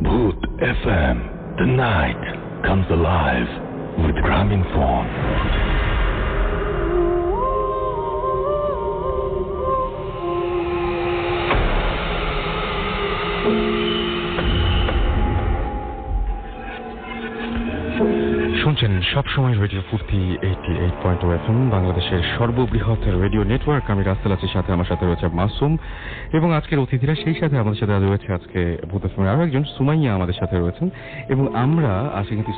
Bhoot FM. The night comes alive with Gramophone. শুনছেন সবসময় radio ফুর্তি 88.2 FM, বাংলাদেশের সর্ববৃহৎ রেডিও নেটওয়ার্ক। আমি রাসেল আছি, সাথে আমার সাথে রয়েছে মাসুম এবং আজকের অতিথিরা, সেই সাথে আমাদের সাথে রয়েছে আজকে ভূত এফএমের আরো একজন সুমাইয়া আমাদের সাথে রয়েছেন এবং আমরা আজকে কিন্তু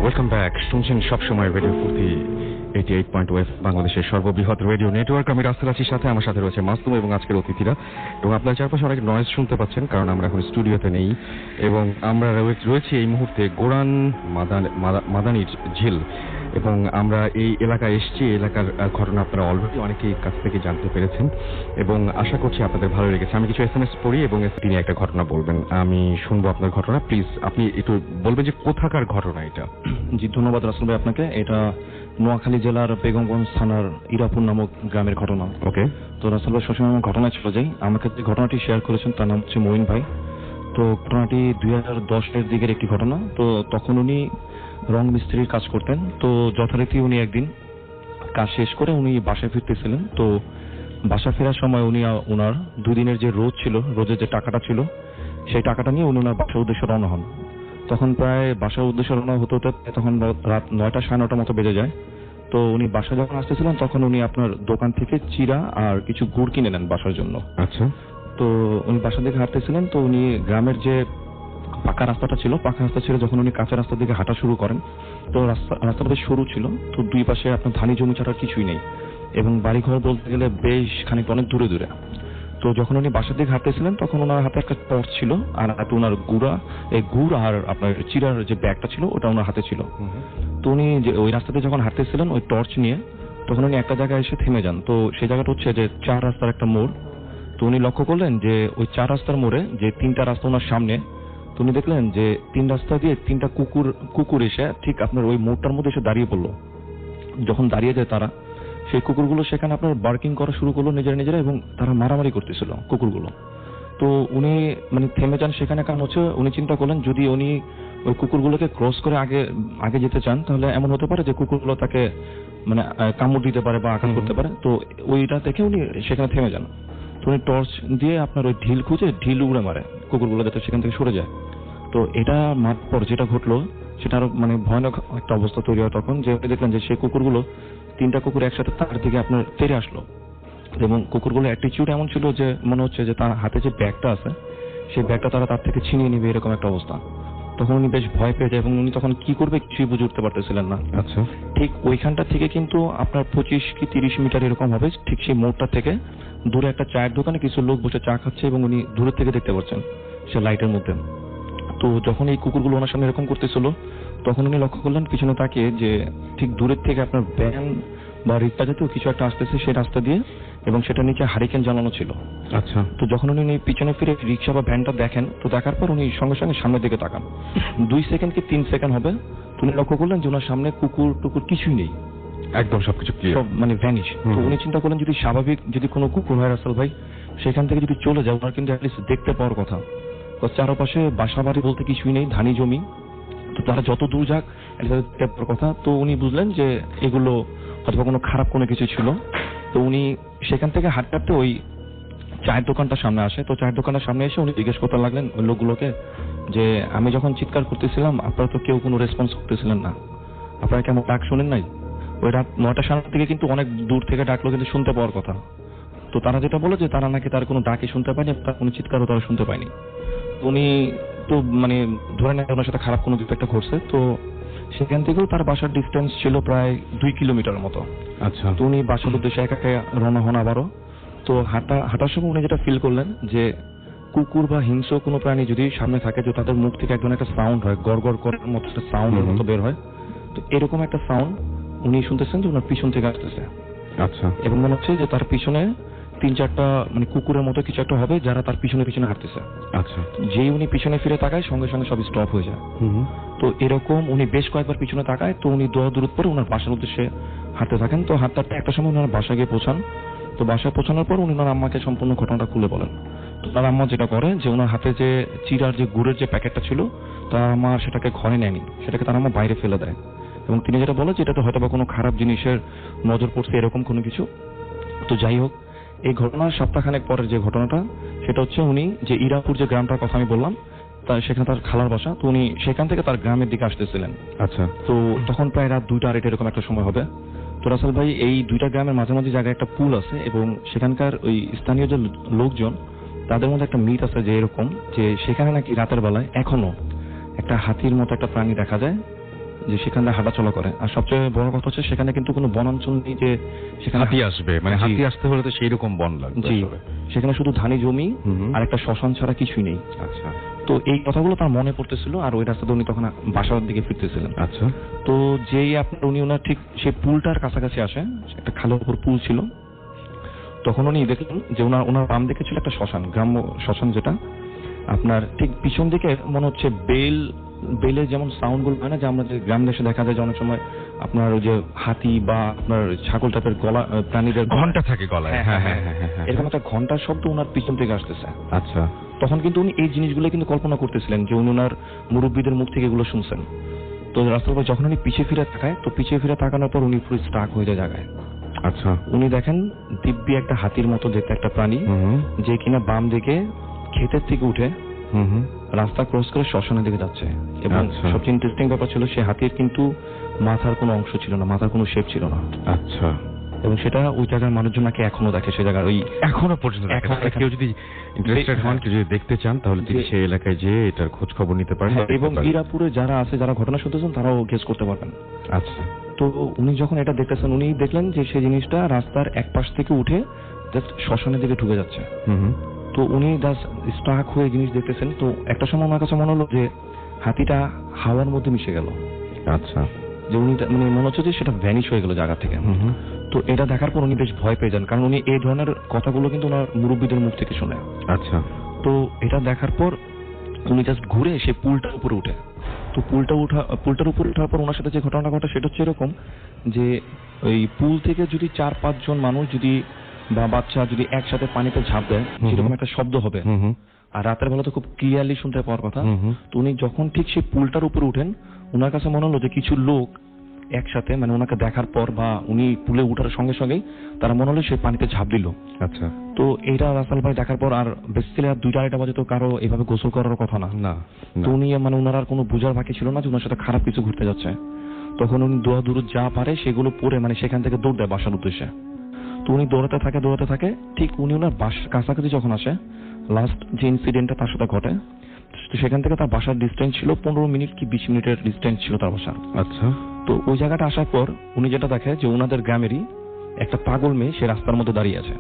ওয়েলকাম ব্যাক। শুনছেন সবসময় রেডিও ফুর্তি 88.2 FM, বাংলাদেশের সর্ববৃহৎ রেডিও নেটওয়ার্ক। আমি রাসেল আছি, সাথে আমার সাথে রয়েছে মাসুম এবং আজকের অতিথিরা। এবং আপনার চারপাশে অনেক নয়েজ শুনতে পাচ্ছেন, কারণ আমরা এখন স্টুডিওতে নেই এবং আমরা রয়েছি এই মুহূর্তে গোরান মাদানির ঝিল এবং আমরা এই এলাকায় এসেছি। এলাকার ঘটনা আপনারা অলরেডি অনেকেই কাছ থেকে জানতে পেরেছেন এবং আশা করছি আপনাদের ভালো লেগেছে। আমি কিছু SMS পড়ি এবং তিনি একটা ঘটনা বলবেন, আমি শুনবো আপনার ঘটনা। প্লিজ আপনি একটু বলবেন যে কোথাকার ঘটনা এটা। জি, ধন্যবাদ রাসেল ভাই আপনাকে। এটা নোয়াখালী জেলার বেগমগঞ্জ থানার ইরাপুর নামক গ্রামের ঘটনা। ওকে। তো রাসেল ভাই সবসময় আমার ঘটনায় চলে যাই। আমাকে যে ঘটনাটি শেয়ার করেছেন তার নাম হচ্ছে মঈন ভাই। তো ঘটনাটি 2010-এর দিকের একটি ঘটনা। তো তখন উনি রং মিস্ত্রির কাজ করতেন। তো যথারীতি উনি একদিন কাজ শেষ করে উনি বাসায় ফিরতেছিলেন। তো বাসা ফেরার সময় উনি ওনার দুদিনের যে রোজ ছিল, রোজের যে টাকাটা ছিল, সেই টাকাটা নিয়ে উনি ওনার বাসার উদ্দেশ্যে রওনা হন। তখন প্রায় বাসার উদ্দেশ্যে রওনা হতে হতে তখন রাত 9টা 9:30 মতো বেজে যায়। তো উনি বাসা যখন আসতেছিলেন তখন উনি আপনার দোকান থেকে চিড়া আর কিছু গুড় কিনে নেন বাসার জন্য। আচ্ছা। তো উনি বাসার দিকে হাঁটতেছিলেন। তো উনি গ্রামের যে পাকা রাস্তাটা ছিল, পাকা রাস্তা ছেড়ে যখন উনি কাঁচা রাস্তার দিকে হাঁটা শুরু করেন, তো রাস্তাটা বেশ সরু ছিল। তো দুই পাশে আপনার ধানি জমি ছাড়া কিছুই নেই এবং বাড়িঘর বলতে গেলে বেশ খানিকটা অনেক দূরে দূরে। তো যখন উনি বাসার দিকে হাঁটতেছিলেন তখন ওনার হাতে একটা টর্চ ছিল আর হাতে ওনার গুড় আর আপনার চিড়ার যে ব্যাগটা ছিল ওটা ওনার হাতে ছিল। তো উনি যে ওই রাস্তাতে যখন হাঁটতেছিলেন ওই টর্চ নিয়ে, তখন উনি একটা জায়গায় এসে থেমে যান। তো সেই জায়গাটা হচ্ছে যে 4 রাস্তার একটা মোড়। তো উনি লক্ষ্য করলেন যে ওই 4 রাস্তার মোড়ে যে 3টা রাস্তা ওনার সামনে, তো উনি দেখলেন যে 3 রাস্তা দিয়ে 3টা কুকুর এসে ঠিক আপনার ওই মোড়টার মধ্যে এসে দাঁড়িয়ে পড়লো। যখন দাঁড়িয়ে যায় তারা, সেই কুকুরগুলো সেখানে আপনার বার্কিং করা শুরু করলো নিজেরা এবং তারা মারামারি করতেছিল কুকুরগুলো। তো উনি মানে থেমে যান সেখানে, কারণ হচ্ছে উনি চিন্তা করলেন যদি উনি ওই কুকুরগুলোকে ক্রস করে আগে যেতে চান তাহলে এমন হতে পারে যে কুকুরগুলো তাকে মানে কামড় দিতে পারে বা আঘাত করতে পারে। তো ওইটা দেখে উনি সেখানে থেমে যান। তো উনি টর্চ দিয়ে আপনার ওই ঢিল উড়ে মারে কুকুরগুলো যাতে সেখান থেকে সরে যায়। তো এটা মারার পর যেটা ঘটলো সেটা আরো মানে ভয়ানক একটা অবস্থা তৈরি হয় তখন, যে দেখলেন যে সেই কুকুরগুলো 3টা কুকুর একসাথে তার দিকে আপনার তেড়ে আসলো এবং কুকুরগুলো অ্যাটিটিউড এমন ছিল যে মনে হচ্ছে যে তার হাতে যে ব্যাগটা আছে সেই ব্যাগটা তার থেকে ছিনিয়ে নিবে, এরকম একটা অবস্থা। তখন উনি বেশ ভয় পেয়ে যায় এবং উনি তখন কি করবে কিছুই বুঝে উঠতে পারতেছিলেন না। আচ্ছা। ঠিক ওইখানটা থেকে কিন্তু আপনার 25 কি 30 মিটার এরকম হবে, ঠিক সেই মোড়টা থেকে দূরে একটা চায়ের দোকানে কিছু লোক বসে চা খাচ্ছে এবং উনি দূরের থেকে দেখতে পাচ্ছেন সে লাইটের মধ্যে। তো যখন এই কুকুরগুলো ওনার সামনে এরকম করতেছিল তখন উনি লক্ষ্য করলেন পিছনে তাকিয়ে যে ঠিক দূরের থেকে আপনার ভ্যান বা রিক্সা জাতীয় কিছু একটা আসতেছে সেই রাস্তা দিয়ে এবং সেটা নিচে হারিকেন জ্বালানো ছিল। আচ্ছা। তো যখন উনি পিছনে ফিরে রিক্সা বা ভ্যানটা দেখেন, তো দেখার পর উনি সঙ্গে সঙ্গে সামনের দিকে তাকান। 2 সেকেন্ড কি 3 সেকেন্ড হবে, উনি লক্ষ্য করলেন যে ওনার সামনে কুকুর কিছুই নেই, একদম সবকিছু ক্লিয়ার, সব মানে ভ্যানিশ। তো উনি চিন্তা করলেন যদি স্বাভাবিক যদি কোনো কুকুর হয় রাসেল ভাই, সেখান থেকে যদি চলে যায় ওনার কিন্তু অ্যাটলিস্ট দেখতে পাওয়ার কথা। তো চারপাশে বাসা বাড়ি বলতে কিছুই নেই, ধানি জমি। তো তারা যত দূর যাক দেখতে পাওয়ার কথা। তো উনি বুঝলেন যে এগুলো হয়তো কোনো খারাপ কোনো কিছু ছিল। তো উনি সেখান থেকে হাঁটতে ওই চায়ের দোকানটার সামনে আসে। তো চায়ের দোকানের সামনে এসে উনি জিজ্ঞেস করতে লাগলেন ওই লোকগুলোকে যে আমি যখন চিৎকার করতেছিলাম আপনারা তো কেউ কোনো রেসপন্স করতেছিলেন না, আপনারা কেমন ডাক শোনেন নাই? ওই রাত 9টা 9:30 থেকে কিন্তু অনেক দূর থেকে ডাকলো কিন্তু শুনতে পাওয়ার কথা। তো তারা যেটা বলে যে তারা নাকি তার কোনো ডাকে শুনতে পায়নি, তার কোনো চিৎকারও তারা শুনতে পায়নি। উনি তো মানে ধরে নেন ওনার সাথে খারাপ কোনো কিছু একটা ঘটছে। তো সেখান থেকেও তার বাসার ডিস্টেন্স ছিল প্রায় 2 কিলোমিটার মতো। আচ্ছা। তো উনি বাসার উদ্দেশ্যে একা রওনা হন আবারও। তো হাঁটার সময় উনি যেটা ফিল করলেন যে কুকুর বা হিংস্র কোনো প্রাণী যদি সামনে থাকে, যে তাদের মুখ থেকে একদম একটা সাউন্ড হয়, গড়গড় করার মতো একটা সাউন্ডের মতো বের হয়। তো এরকম একটা সাউন্ড উনি শুনতেছেন যে ওনার পিছন থেকে আসতেছে। আচ্ছা। এবং মনে হচ্ছে যে তার পিছনে 3-4টা মানে কুকুরের মতো কিছু একটা হবে যারা তার পিছনে পিছনে হাঁটতেছে। আচ্ছা। যেই উনি পিছনে ফিরে তাকায় সঙ্গে সঙ্গে সব স্টপ হয়ে যায়। তো এরকম উনি বেশ কয়েকবার পিছনে তাকায়, তো উনি দোয়া দূরত পরে ওনার বাসার উদ্দেশ্যে হাঁটতে থাকেন। তো হাঁটতে হাঁটতে একটা সময় ওনার বাসায় গিয়ে পৌঁছান। তো বাসায় পৌঁছানোর পর উনি ওনার আম্মাকে সম্পূর্ণ ঘটনাটা খুলে বলেন। তো তার আম্মা যেটা করে যে ওনার হাতে যে চিরার যে গুড়ের যে প্যাকেটটা ছিল তার আম্মা সেটাকে ঘরে নেয়নি, সেটাকে তার আম্মা বাইরে ফেলে দেয়। এবং তিনি যেটা বলে যে এটাতে হয়তো বা কোনো খারাপ জিনিসের নজর পড়ছে এরকম কোনো কিছু। তো যাই হোক, এই ঘটনার সপ্তাহখানেক পরের যে ঘটনাটা সেটা হচ্ছে উনি যে ইরাপুর যে গ্রামটার কথা আমি বললাম সেখানে তার খালার বাসা, তো উনি সেখান থেকে তার গ্রামের দিকে আসতেছিলেন। আচ্ছা। তো তখন প্রায় রাত 2টা-2:30 এরকম একটা সময় হবে। তো রাসেল ভাই এই 2টা গ্রামের মাঝামাঝি জায়গায় একটা পুল আছে এবং সেখানকার ওই স্থানীয় যে লোকজন তাদের মধ্যে একটা মিথ আছে যে এরকম যে সেখানে নাকি রাতের বেলায় এখনো একটা হাতির মতো একটা প্রাণী দেখা যায় যে সেখানে হাঁটাচলা করে। আর সবচেয়ে বড় কথা হচ্ছে সেখানে কিন্তু কোনো বনাঞ্চল নেই যে সেখানে হাতি আসবে, মানে জি। হাতি আসতে হলে তো সেই রকম বন লাগবে। জি, সেখানে শুধু ধানি জমি হুম। আর একটা শ্মশান ছাড়া কিছুই নেই। আচ্ছা। তো এই কথাগুলো তার মনে পড়তেছিল আর ওই রাস্তাতে উনি তখন বাসার দিকে ফিরতেছিলেন। আচ্ছা। তো যেই আপনার উনি ওনার ঠিক সেই পুলটার কাছাকাছি আসে, একটা খালের উপর পুল ছিল, তখন উনি দেখলেন যে ওনার বাম দিকে ছিল একটা শ্মশান, গ্রাম্য শ্মশান, যেটা আপনার ঠিক পিছন দিকে মনে হচ্ছে বেলে যেমন সাউন্ড গুলো হয় না যে আমরা যে গ্রাম দেশে দেখা যায় যে অনেক সময় আপনার ওই যে হাতি বা আপনার ছাগল টাইপের গলা প্রাণীদের ঘন্টা থাকে গলায়। হ্যাঁ, এরকম একটা ঘন্টার শব্দ ওনার পিছন থেকে আসতেছে। আচ্ছা। তখন কিন্তু উনি এই জিনিসগুলো কিন্তু কল্পনা করতেছিলেন যে উনি ওনার মুরব্বীদের মুখ থেকে এগুলো শুনছেন। তো রাস্তার পর যখন উনি পিছিয়ে ফিরে তাকায়, তো পিছিয়ে ফিরে তাকানোর পর উনি পুরো স্টাক হয়ে যায় জায়গায়। আচ্ছা। উনি দেখেন দিব্যি একটা হাতির মতো দেখতে একটা প্রাণী যে কিনা বাম দিকে ক্ষেতের থেকে উঠে রাস্তা ক্রস করে শ্মশানের দিকে যাচ্ছে। এবং সবচেয়ে ইন্টারেস্টিং ব্যাপার ছিল সে হাতির কিন্তু মাথার কোনো অংশ ছিল না, মাথার কোনো শেপ ছিল না। আচ্ছা। এবং সেটা ওই জায়গার মানুষজন নাকি এখনো দেখে, সে জায়গার ওই এখনো পর্যন্ত কেউ যদি ইন্টারেস্টেড হন, কেউ যদি দেখতে চান তাহলে তিনি সেই এলাকায় যেয়ে এটার খোঁজ খবর নিতে পারেন। এবং ইরাপুরে যারা আছে, যারা ঘটনা শুনতেছেন, তারাও গেস করতে পারবেন। আচ্ছা। তো উনি যখন এটা দেখতেছেন, উনি দেখলেন যে সেই জিনিসটা রাস্তার এক পাশ থেকে উঠে জাস্ট শ্মশানের দিকে ঢুকে যাচ্ছে। তো উনি জাস্ট স্টাক হয়ে জিনিস দেখতেছেন। তো একটা সময় আমার কাছে মনে হলো যে হাতিটা হাওয়ার মধ্যে মিশে গেল। আচ্ছা। যে উনি মানে মনে হচ্ছে যে সেটা ভ্যানিশ হয়ে গেল জায়গা থেকে। তো এটা দেখার পর উনি বেশ ভয় পেয়ে যান, কারণ উনি এই ধরনের কথাগুলো কিন্তু ওনার মুরব্বীদের মুখ থেকে শোনে। আচ্ছা। তো এটা দেখার পর উনি জাস্ট ঘুরে সে পুলটার উপরে উঠে। তো পুলটার উপরে ওঠার পর ওনার সাথে যে ঘটনাটা ঘটে সেটা হচ্ছে এরকম যে ওই পুল থেকে যদি 4-5 জন মানুষ যদি বা বাচ্চা যদি একসাথে পানিতে ঝাঁপ দেয়, সেরকম একটা শব্দ হবে। আর রাতের বেলা তো খুব ক্লিয়ারলি শুনতে পাওয়ার কথা। তো উনি যখন ঠিক সেই পুলটার উপরে উঠেন, ওনার কাছে মনে হলো যে কিছু লোক একসাথে মানে ওনাকে দেখার পর বা উনি পুলে উঠার সঙ্গে সঙ্গেই তারা মনে হলো সেই পানিতে ঝাঁপ দিল। আচ্ছা। তো এইটা রাসেল ভাই দেখার পর আর বেসিক্যালি আর 2টা-2:30 বাজে তো কারো এভাবে গোসল করার কথা না। তো উনি মানে ওনার আর কোনো বোঝার বাকি ছিল না যে ওনার সাথে খারাপ কিছু ঘটতে যাচ্ছে। তখন উনি দোয়া দূর যা পারে সেগুলো পরে মানে সেখান থেকে দৌড় দেয় বাসার উদ্দেশ্যে। তো উনি দৌড়াতে থাকে, ঠিক উনি ওনার বাসার কাছাকাছি যখন আসে, লাস্ট যে ইনসিডেন্টটা তার সাথে ঘটে, তো সেখান থেকে তার বাসার ডিস্টেন্স ছিল 15 মিনিট কি 20 মিনিটের ডিস্টেন্স ছিল তার বাসা। আচ্ছা। তো ওই জায়গাটা আসার পর উনি যেটা দেখে যে ওনাদের গ্রামেরই একটা পাগল মেয়ে সে রাস্তার মধ্যে দাঁড়িয়ে আছে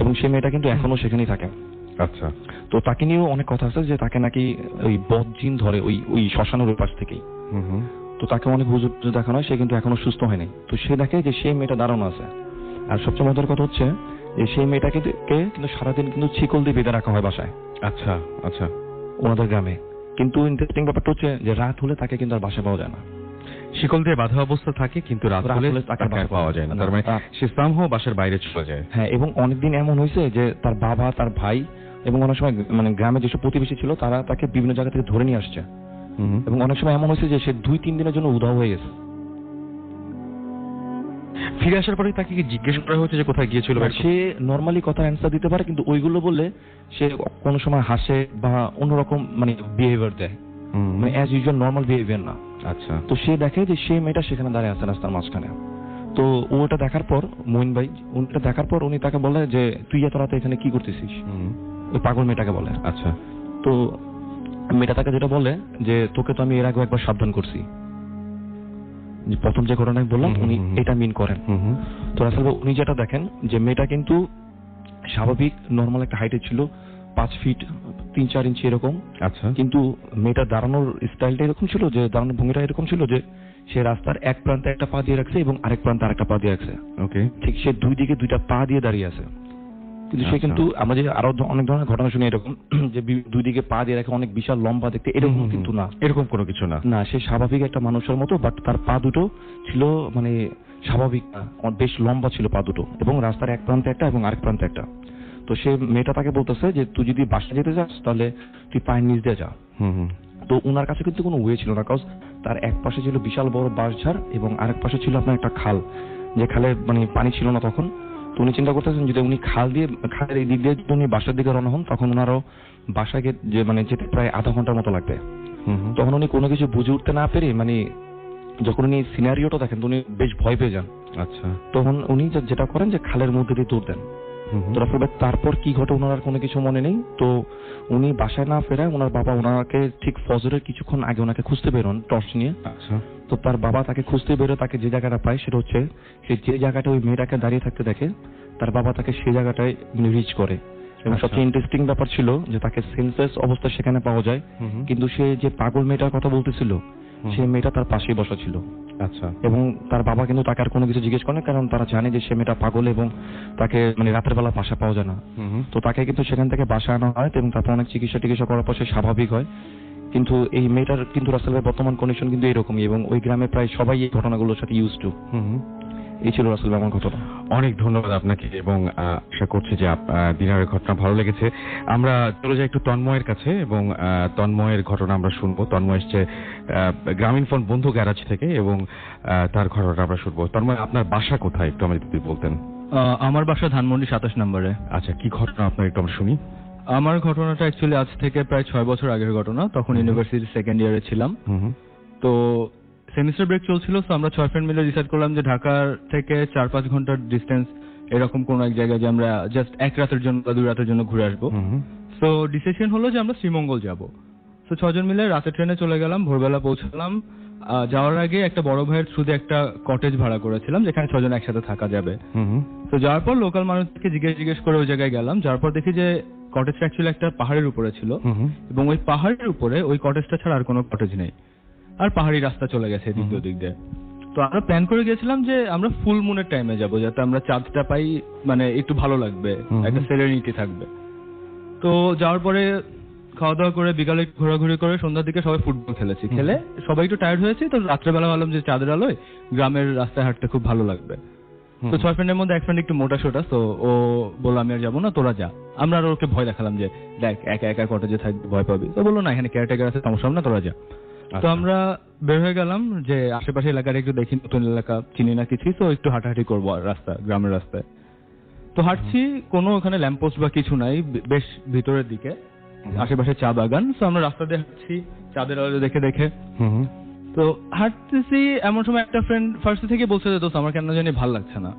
এবং সেই মেয়েটা কিন্তু এখনো সেখানেই থাকে। আচ্ছা। তো তাকে নিয়েও অনেক কথা আছে যে তাকে নাকি ওই বদজিন ধরে ওই শ্মশানের ওই পাশ থেকেই। তো তাকে অনেক হুজুর দেখানো হয়, সে কিন্তু এখনো সুস্থ হয়নি। তো সে দেখে যে সেই মেয়েটা দাঁড়ানো আছে। আর সবচেয়ে মজার কথা হচ্ছে যে সেই মেয়েটাকে কিন্তু সারাদিন কিন্তু শিকল দিয়ে বেঁধে রাখা হয় বাসায়। আচ্ছা। আচ্ছা। ওনাদের গ্রামে। কিন্তু ইন্টারেস্টিং ব্যাপারটা হচ্ছে যে রাত হলে তাকে কিন্তু আর বাসায় পাওয়া যায় না। শিকল দিয়ে বাঁধা অবস্থা থাকে, কিন্তু রাত হলে তাকে পাওয়া যায় না। তার মানে সে সামহাও বাসার বাইরে চলে যায়। হ্যাঁ, এবং অনেকদিন এমন হয়েছে যে তার বাবা, তার ভাই এবং অনেক সময় মানে গ্রামে যেসব প্রতিবেশী ছিল তারা তাকে বিভিন্ন জায়গা থেকে ধরে নিয়ে আসছে। এবং অনেক সময় এমন হয়েছে যে সে 2-3 দিনের জন্য উধাও হয়ে গেছে। ফিরে আসার পরে তাকে কি জিজ্ঞেস করা হয়েছে যে কোথায় গিয়েছিল? সে নর্মালি কথা অ্যান্সার দিতে পারে, কিন্তু ওইগুলো বললে সে কোনো সময় হাসে বা অন্যরকম মানে বিহেভিয়ার দেয়, মানে অ্যাজ ইউজুয়াল নর্মাল বিহেভিয়ার না। আচ্ছা। তো সে দেখে যে সেই মেয়েটা সেখানে দাঁড়িয়ে আছে রাস্তার মাঝখানে। তো ওটা দেখার পর মঈন ভাই ওটা দেখার পর উনি তাকে বলে যে তুই এত রাতে এখানে কি করতেছিস? ওই পাগল মেয়েটাকে বলে। আচ্ছা। তো মেয়েটা তাকে যেটা বলে যে তোকে তো আমি এর আগে একবার সাবধান করছি, প্রথম যে ঘটনা বললাম উনি এটা মিন করেন। তো রাসেল ভাই উনি যেটা দেখেন যে মেয়েটা কিন্তু স্বাভাবিক নর্মাল একটা হাইটে ছিল, 5 ফিট 3-4 ইঞ্চি এরকম। আচ্ছা। কিন্তু মেয়েটা দাঁড়ানোর স্টাইলটা এরকম ছিল যে দাঁড়ানোর ভঙ্গিটা এরকম ছিল যে সে রাস্তার এক প্রান্তে একটা পা দিয়ে রাখছে এবং আরেক প্রান্তে আরেকটা পা দিয়ে রাখছে। ওকে। ঠিক সে দুই দিকে দুইটা পা দিয়ে দাঁড়িয়ে আছে। কিন্তু সে আচ্ছা। কিন্তু আমরা যে আরো অনেক ধরনের ঘটনা শুনি এরকম যে দুই দিকে পা দিয়ে রাখে, অনেক বিশাল লম্বা দেখতে, এরকম কিন্তু না, এরকম কোনো কিছু না। না, সে স্বাভাবিক একটা মানুষের মতো, বাট তার পা দুটো ছিল মানে স্বাভাবিক না, বেশ লম্বা ছিল পা দুটো, এবং রাস্তার এক প্রান্তে একটা এবং আরেক প্রান্তে একটা। তো সে মেয়েটা তাকে বলতেছে যে তুই যদি বাসা যেতে চাস তাহলে তুই পায়ের নিচ দিয়ে যা। তো ওনার কাছে কিন্তু কোনো ওয়ে ছিল না, কারণ তার এক পাশে ছিল বিশাল বড় বাঁশঝাড় এবং আরেক পাশে ছিল আপনার একটা খাল, যে খালে মানে পানি ছিল না তখন। তো উনি চিন্তা করতেছেন যদি উনি খালের এই দিক দিয়ে যদি উনি বাসার দিকে রওনা হন, তখন ওনারও বাসাকে যে মানে যেতে প্রায় আধা ঘন্টার মতো লাগবে। তখন উনি কোনো কিছু বুঝে উঠতে না পেরে মানে যখন উনি সিনারিওটা দেখেন তো উনি বেশ ভয় পেয়ে যান। আচ্ছা। তখন উনি যেটা করেন যে খালের মধ্যে দিয়ে দৌড় দেন। তো রাসেল ভাই তারপর কি ঘটে ওনার আর কোনো কিছু মনে নেই। তো উনি বাসায় না ফেরায় ওনার বাবা ওনাকে ঠিক ফজরের কিছুক্ষণ আগে ওনাকে খুঁজতে বেরোন টর্চ নিয়ে। আচ্ছা। তো তার বাবা তাকে খুঁজতে বেরো, তাকে যে জায়গাটা পায় সেটা হচ্ছে সে যে জায়গাটা ওই মেয়েটাকে দাঁড়িয়ে থাকতে দেখে তার বাবা তাকে সেই জায়গাটায় রিচ করে। এবং সবচেয়ে ইন্টারেস্টিং ব্যাপার ছিল যে তাকে সেন্সলেস অবস্থা সেখানে পাওয়া যায়, কিন্তু সে যে পাগল মেয়েটার কথা বলতেছিল সেই মেয়েটা তার পাশেই বসা ছিল। আচ্ছা। এবং তার বাবা কিন্তু তাকে আর কোনো কিছু জিজ্ঞেস করে না, কারণ তারা জানে যে সে মেয়েটা পাগল এবং তাকে মানে রাতের বেলা বাসা পাওয়া যায় না। তো তাকে কিন্তু সেখান থেকে বাসা আনা হয় এবং তারপর অনেক চিকিৎসা করার পর সে স্বাভাবিক হয়। কিন্তু এই মেয়েটার কিন্তু রাসেল ভাই বর্তমান কন্ডিশন কিন্তু এরকমই, এবং ওই গ্রামে প্রায় সবাই এই ঘটনাগুলোর সাথে ইউজ টু। এই ছিল রাসেল ভাই আমার ঘটনা। অনেক ধন্যবাদ আপনাকে, এবং আশা করছি যে দিনারের ঘটনা ভালো লেগেছে। আমরা চলে যাই একটু তন্ময়ের কাছে, এবং তন্ময়ের ঘটনা আমরা শুনবো। তন্ময় এসছে গ্রামীণ ফোন বন্ধু গ্যারাজ থেকে, এবং তার ঘটনাটা আমরা শুনবো। তন্ময়, আপনার বাসা কোথায় একটু আমাদের যদি বলতেন। আমার বাসা ধানমন্ডি 27 নম্বরে। আচ্ছা, কি ঘটনা আপনার একটু আমরা শুনি। আমার ঘটনাটা অ্যাকচুয়ালি আজ থেকে প্রায় 6 বছর আগের ঘটনা। তখন ইউনিভার্সিটির সেকেন্ড ইয়ারে ছিলাম। তো সেমিস্টার ব্রেক চলছিল, তো আমরা 6 ফ্রেন্ড মিলে ডিসাইড করলাম যে ঢাকার থেকে 4-5 ঘন্টার ডিস্টেন্স এরকম কোন এক জায়গায় যে আমরা জাস্ট এক রাতের জন্য বা 2 রাতের জন্য ঘুরে আসবো। সো ডিসিশন হলো যে আমরা শ্রীমঙ্গল যাব। তো 6 জন মিলে রাতে ট্রেনে চলে গেলাম, ভোরবেলা পৌঁছালাম। যাওয়ার আগে একটা বড় ভাইয়ের থ্রুতে একটা কটেজ ভাড়া করেছিলাম যেখানে 6 জন একসাথে থাকা যাবে। তো যাওয়ার পর লোকাল মানুষকে জিজ্ঞেস করে ওই জায়গায় গেলাম। যাওয়ার পর দেখি যে কটেজটা অ্যাকচুয়ালি একটা পাহাড়ের উপরে ছিল, এবং ওই পাহাড়ের উপরে ওই কটেজটা ছাড়া আর কোনো কটেজ নেই, আর পাহাড়ি রাস্তা চলে গেছে এদিক দিয়ে। তো আমরা প্ল্যান করে গেছিলাম যে আমরা ফুল মুনের টাইমে যাব, যাতে আমরা চাঁদটা পাই, মানে একটু ভালো লাগবে, একটা সেরেনিটি থাকবে। তো যাওয়ার পরে খাওয়া দাওয়া করে বিকালে ঘোরাঘুরি করে সন্ধ্যার দিকে সবাই ফুটবল খেলে সবাই একটু টায়ার্ড হয়েছি। তো রাত্রেবেলা ভাবলাম যে চাঁদের আলোয় গ্রামের রাস্তায় হাঁটতে খুব ভালো লাগবে। তো 6 ফ্রেন্ডের মধ্যে এক ফ্রেন্ড একটু মোটা সোটা, তো ও বললো আমি আর যাবো না, তোরা যা। আমরা আর ওকে ভয় দেখালাম যে দেখ একা একা কটেজে থাকবি, ভয় পাবি। তো বললো না, এখানে কেয়ারটেকার আছে, সমস্যা না, তোরা যা। তো আমরা বের হয়ে গেলাম যে আশেপাশে এলাকার একটু দেখি, নতুন এলাকা চিনি না কিছু, তো একটু হাঁটাহাঁটি করবো গ্রামের রাস্তায়। তো হাঁটছি, কোনো ওখানে ল্যাম্পপোস্ট বা কিছু নাই, বেশ ভিতরের দিকে, আশেপাশে চা বাগান। তো আমরা রাস্তা দিয়ে হাঁটছি চাঁদের আলো দেখে। তো হাঁটতেছি, এমন সময় একটা ফ্রেন্ড ফার্স্ট থেকে বলছে যে দোস্ত আমার কেন জানি ভালো লাগছে না।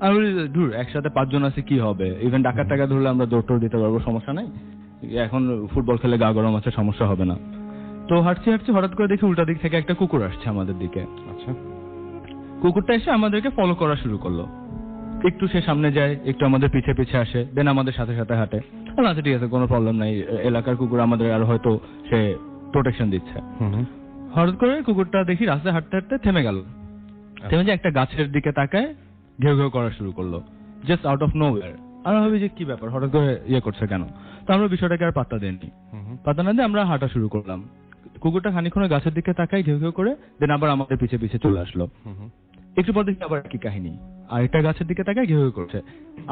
আমি বলি ধুর, একসাথে 5 জন আছে কি হবে, ইভেন ডাকাত টাকা ধরলে আমরা দৌড় দিতে পারবো, সমস্যা নাই, এখন ফুটবল খেলে গা গরম আছে, সমস্যা হবে না। তো হাঁটছি হঠাৎ করে দেখি উল্টা দিক থেকে একটা কুকুর আসছে আমাদের দিকে। আচ্ছা। কুকুরটা এসে আমাদেরকে ফলো করা শুরু করলো। একটু সে সামনে যায়, একটু আমাদের পিছে আসে, দেন আমাদের সাথে হাঁটে। আচ্ছা ঠিক আছে, কোনো প্রবলেম নাই, এলাকার কুকুর আমাদের আর হয়তো সে প্রোটেকশন দিচ্ছে। হঠাৎ করে কুকুরটা দেখি রাস্তায় হাঁটতে থেমে গেল। থেমে যে একটা গাছের দিকে তাকায়, ঘেউ করা শুরু করলো, জাস্ট আউট অফ নোওয়্যার। আমরা ভাবি যে কি ব্যাপার, হঠাৎ করে করছে কেন। তো আমরা বিষয়টাকে আর পাত্তা দেননি। পাত্তা না দিয়ে আমরা হাঁটা শুরু করলাম। কুকুরটা খানিকক্ষণ গাছের দিকে তাকায়, ঘেউ করে, দেন আবার আমাদের পিছে চলে আসলো। একটু পর দেখি আবার কি কাহিনী, আর একটা গাছের দিকে তাকায়, ঘেউ করছে।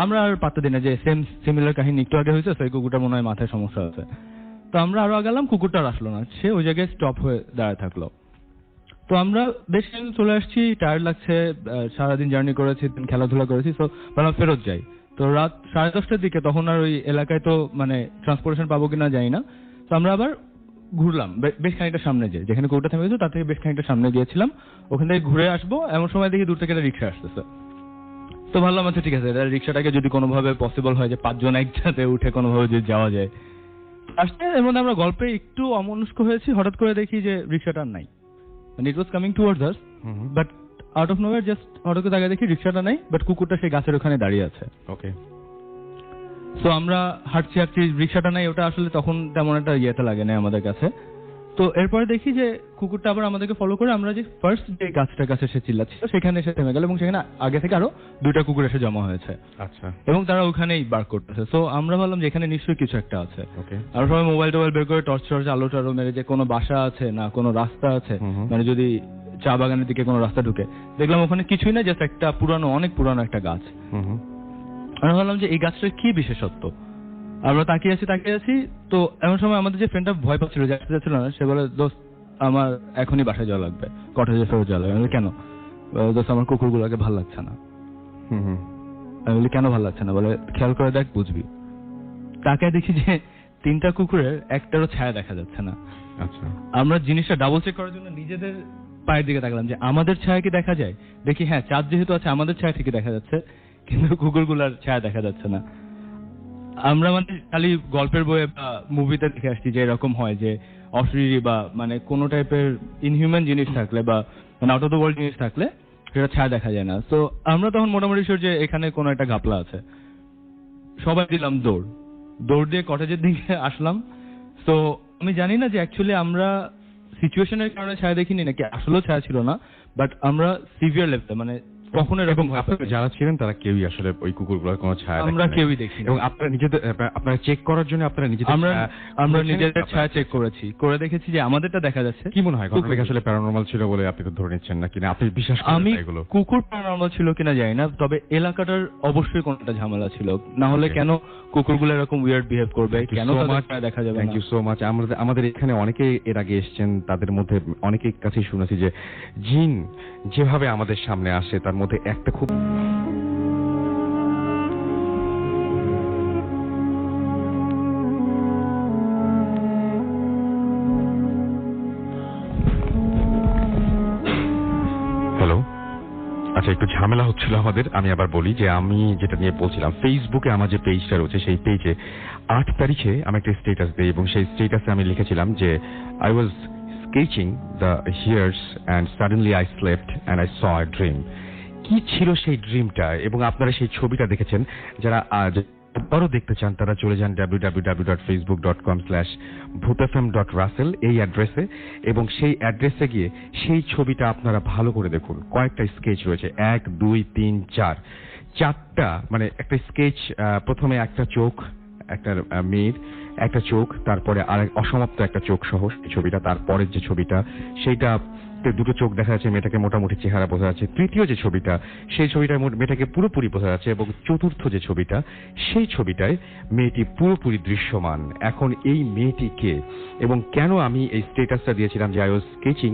আমরা আর পাত্তা দিই না যে সিমিলার কাহিনী একটু আগে হয়েছে, সেই কুকুরটা মনে হয় মাথায় সমস্যা আছে। তো আমরা আরো আগালাম, কুকুরটা আসলো না, সে ওই জায়গায় স্টপ হয়ে দাঁড়ায় থাকলো। তো আমরা বেশ চলে আসছি, টায়ার্ড লাগছে, সারাদিন জার্নি করেছি, খেলাধুলা করেছি, তো আমরা ফেরত যাই। তো রাত 10:30টার দিকে, তখন আর ওই এলাকায় তো মানে ট্রান্সপোর্টেশন পাবো কিনা জানি না। তো আমরা আবার ঘুরলাম বেশ খানিকটা সামনে, যেখানে কুকুরটা থেমে গেছে তার থেকে বেশ খানিকটা সামনে গিয়েছিলাম, ওখান থেকে ঘুরে আসবো। এমন সময় দেখি দূর থেকে একটা রিক্সা আসতেছে। তো ভাবলাম আচ্ছা ঠিক আছে, রিক্সাটাকে যদি কোনোভাবে পসিবল হয় যে 5 জন একসাথে উঠে কোনোভাবে যদি যাওয়া যায়। আসতে এর মধ্যে আমরা গল্পে একটু অমনস্ক হয়েছি, হঠাৎ করে দেখি যে রিক্সাটা নাই, মানে it was coming towards us, but out of nowhere just হঠাৎ করে তাকিয়ে দেখি রিক্সাটা নাই, বাট কুকুরটা সেই গাছের ওখানে দাঁড়িয়ে আছে। ওকে। সো আমরা হাঁটছি, রিক্সাটা নাই, ওটা আসলে তখন তেমন একটা ইয়েতে লাগে না আমাদের কাছে। তো এরপরে দেখি যে কুকুরটা আবার আমাদেরকে ফলো করে, আমরা যে ফার্স্ট যে গাছটার কাছে সে চিল্লাচ্ছিল সেখানে এসে থেমে গেল এবং সেখানে আগে থেকে আরো 2টা কুকুর এসে জমা হয়েছে আচ্ছা এবং তারা ওখানেই বার করতেছে। সো আমরা ভাবলাম যে এখানে নিশ্চয়ই কিছু একটা আছে। ওকে আর সবাই মোবাইল টোবাইল বের করে টর্চ আলো টালো মেরে যে কোনো বাসা আছে না কোনো রাস্তা আছে, মানে যদি চা বাগানের দিকে কোনো রাস্তা ঢুকে, দেখলাম ওখানে কিছুই না, জাস্ট একটা অনেক পুরানো একটা গাছ। আমরা ভাবলাম যে এই গাছটার কি বিশেষত্ব। আমরা তাকিয়ে আছি তো এমন সময় আমাদের যে ফ্রেন্ডটা ভয় পাচ্ছিল, যাচ্ছে যাচ্ছিল না, সে বলে দোস্ত আমার এখনই বাসায় যাওয়া লাগবে, কটেজে ফেরত যাওয়া লাগবে। আমি বলি কেন? দোস্ত আমার কুকুরগুলোকে ভালো লাগছে না। আমি বলি কেন ভালো লাগছে না? বলে খেয়াল করে দেখ বুঝবি। তাকে দেখি যে 3টা কুকুরের একটারও ছায়া দেখা যাচ্ছে না। আচ্ছা আমরা জিনিসটা ডাবল চেক করার জন্য নিজেদের পায়ের দিকে তাকালাম যে আমাদের ছায়া কি দেখা যায়। দেখি হ্যাঁ, চাঁদ যেহেতু আছে আমাদের ছায়া ঠিকই দেখা যাচ্ছে, কিন্তু কুকুরগুলার ছায়া দেখা যাচ্ছে না। আমরা মানে খালি গল্পের বইয়ে বা মুভিতে দেখে আসছি যে এরকম হয় যে অশরীরী বা মানে কোনো টাইপের ইনহিউম্যান জিনিস থাকলে বা মানে আউট অফ দ্য ওয়ার্ল্ড জিনিস থাকলে সেটা ছায়া দেখা যায় না। তো আমরা তখন মোটামুটি শিওর যে এখানে কোনো একটা ঘাপলা আছে। সবাই দিলাম দৌড় দিয়ে কটেজের দিকে আসলাম। তো আমি জানি না যে অ্যাকচুয়ালি আমরা সিচুয়েশনের কারণে ছায়া দেখিনি নাকি আসলেও ছায়া ছিল না, বাট আমরা সিভিয়ার লেভেলে মানে কখনো এরকম যারা ছিলেন তারা কেউই আসলে ওই কুকুরগুলোর কোনো ছায়া আমরা কেউই দেখিনি। এবং আপনারা নিজেদের আপনারা চেক করার জন্য আপনারা আমরা নিজেদের ছায়া চেক করেছি, করে দেখেছি যে আমাদেরটা দেখা যাচ্ছে। কি মনে হয় ঘটনাটা আসলে প্যারানরমাল ছিল বলে আপনি তো ধরে নিচ্ছেন নাকি না আপনি বিশ্বাস করেন আমি এগুলো? কুকুর প্যারানরমাল ছিল কিনা জানি না, তবে এলাকাটার অবশ্যই কোনো একটা ঝামেলা ছিল, না হলে কেন কুকুরগুলো এরকম উইয়ার্ড বিহেভ করবে, কেন তাদের ছায়া দেখা যাবে না? Thank you so much. আমাদের এখানে অনেকে এর আগে এসেছেন, তাদের মধ্যে অনেকের কাছেই শুনেছি যে জিন যেভাবে আমাদের সামনে আসে তার মধ্যে একটা খুব আচ্ছা একটু ঝামেলা হচ্ছিল আমাদের। আমি আবার বলি যে আমি যেটা নিয়ে বলছিলাম, ফেসবুকে আমার যে পেজটা রয়েছে সেই পেজে 8 তারিখে আমি একটা স্ট্যাটাস দিই এবং সেই স্ট্যাটাসে আমি লিখেছিলাম যে I was sketching the here's and suddenly I slept and I saw a dream. কি ছিল সেই ড্রিমটা? এবং আপনারা সেই ছবিটা দেখেছেন। যারা আবারও দেখতে চান তারা চলে যান www.facebook.com/bhutfm.russell এই অ্যাড্রেসে, এবং সেই অ্যাড্রেসে গিয়ে সেই ছবিটা আপনারা ভালো করে দেখুন। কয়েকটা স্কেচ রয়েছে, 1 2 3 4 4টা, মানে একটা স্কেচ। প্রথমে একটা চোখ, একটা মেয়ের একটা চোখ, তারপরে আর অসমাপ্ত একটা চোখ সহ ছবিটা। তারপরের যে ছবিটা সেইটা 2টো চোখ দেখা যাচ্ছে, মেয়েটাকে মোটামুটি চেহারা বোঝা যাচ্ছে। তৃতীয় যে ছবিটা সেই ছবিটায় মেয়েটাকে পুরোপুরি বোঝা যাচ্ছে, এবং চতুর্থ যে ছবিটা সেই ছবিটায় মেয়েটি পুরোপুরি দৃশ্যমান। এখন এই মেয়েটি কে এবং কেন আমি এই স্ট্যাটাসটা দিয়েছিলাম যে I was sketching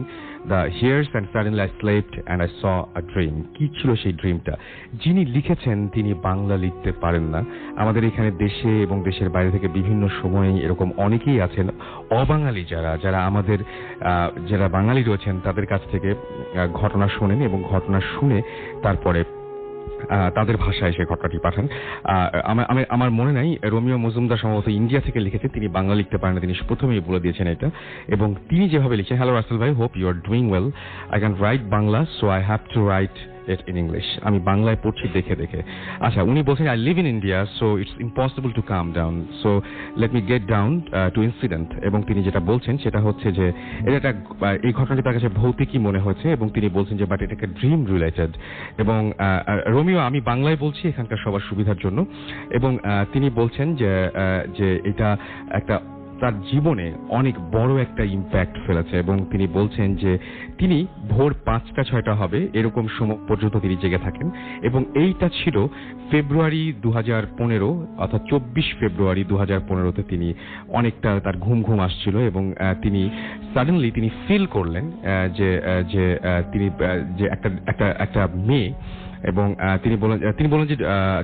the here's and suddenly I slept and I saw a dream? কি ছিল সেই ড্রিমটা? যিনি লিখেছেন তিনি বাংলা লিখতে পারেন না। আমাদের এখানে দেশে এবং দেশের বাইরে থেকে বিভিন্ন সময়ে এরকম অনেকেই আছেন অবাঙালি, যারা আমাদের যারা বাঙালি রয়েছেন তাদের কাছ থেকে ঘটনা শোনেন এবং ঘটনা শুনে তারপরে তাদের ভাষায় সেই ঘটনাটি পাঠান। আমার মনে নাই, রোমিও মজুমদার সম্ভবত ইন্ডিয়া থেকে লিখেছেন, তিনি বাংলা লিখতে পারেন না, তিনি প্রথমেই বলে দিয়েছেন এটা। এবং তিনি যেভাবে লিখেছেন, হ্যালো রাসেল ভাই, hope you are doing well, I can write Bangla so I have to write it in English. আমি বাংলায় পড়ছি দেখে দেখে। আচ্ছা, উনি বলছেন I live in India so it's impossible to calm down, so let me get down to incident. এবং তিনি যেটা বলছেন সেটা হচ্ছে যে এটা এই ঘটনাটি তার কাছে ভৌতিকই মনে হয়েছে, এবং তিনি বলছেন যে বাট এটা একটা ড্রিম রিলেটেড। এবং রোমিও, আমি বাংলায় বলছি এখানকার সবার সুবিধার জন্য। এবং তিনি বলছেন যে এটা একটা তার জীবনে অনেক বড় একটা ইম্প্যাক্ট ফেলেছে, এবং তিনি বলছেন যে তিনি ভোর 5টা 6টা হবে এরকম সময় পর্যন্ত তিনি জেগে থাকেন। এবং এইটা ছিল ফেব্রুয়ারি 2015, অর্থাৎ 24 ফেব্রুয়ারি 2015-তে তিনি অনেকটা তার ঘুম আসছিল, এবং তিনি সাডেনলি তিনি ফিল করলেন যে তিনি যে একটা মেয়ে, এবং তিনি বলেন যে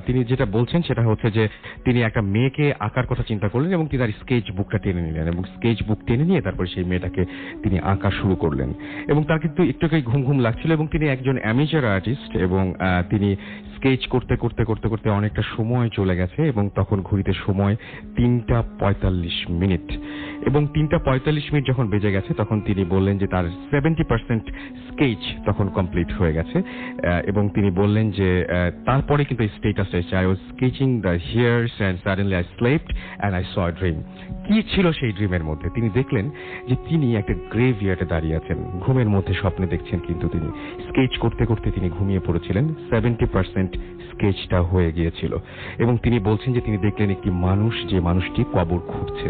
তিনি যেটা বলছেন সেটা হচ্ছে যে তিনি একটা মেয়েকে আঁকার কথা চিন্তা করলেন, এবং তিনি তার স্কেচ বুকটা টেনে নিলেন, এবং স্কেচ বুক টেনে নিয়ে তারপর সেই মেয়েটাকে তিনি আঁকা শুরু করলেন। এবং তার কিন্তু একটু ঘুম লাগছিল, এবং তিনি একজন অ্যামেচার আর্টিস্ট, এবং তিনি স্কেচ করতে করতে করতে করতে অনেকটা সময় চলে গেছে এবং তখন ঘড়িতে সময় 3:45 এবং 3:45 যখন বেজে গেছে তখন তিনি বললেন যে তার 70% স্কেচ তখন কমপ্লিট হয়ে গেছে এবং তিনি বললেন যে তারপরে কিন্তু স্টেটাসটা এসেছে, I was sketching the here's and suddenly I slept and I saw a dream. কি ছিল সেই ড্রিমের মধ্যে? তিনি দেখলেন যে তিনি একটা গ্রেভইয়ার্ডে দাঁড়িয়ে আছেন, ঘুমের মধ্যে স্বপ্নে দেখছেন, কিন্তু তিনি স্কেচ করতে করতে তিনি ঘুমিয়ে পড়েছিলেন। 70% স্কেচটা হয়ে গিয়েছিল এবং তিনি বলছেন যে তিনি দেখলেন একটি মানুষ, যে মানুষটি কবর খুঁড়ছে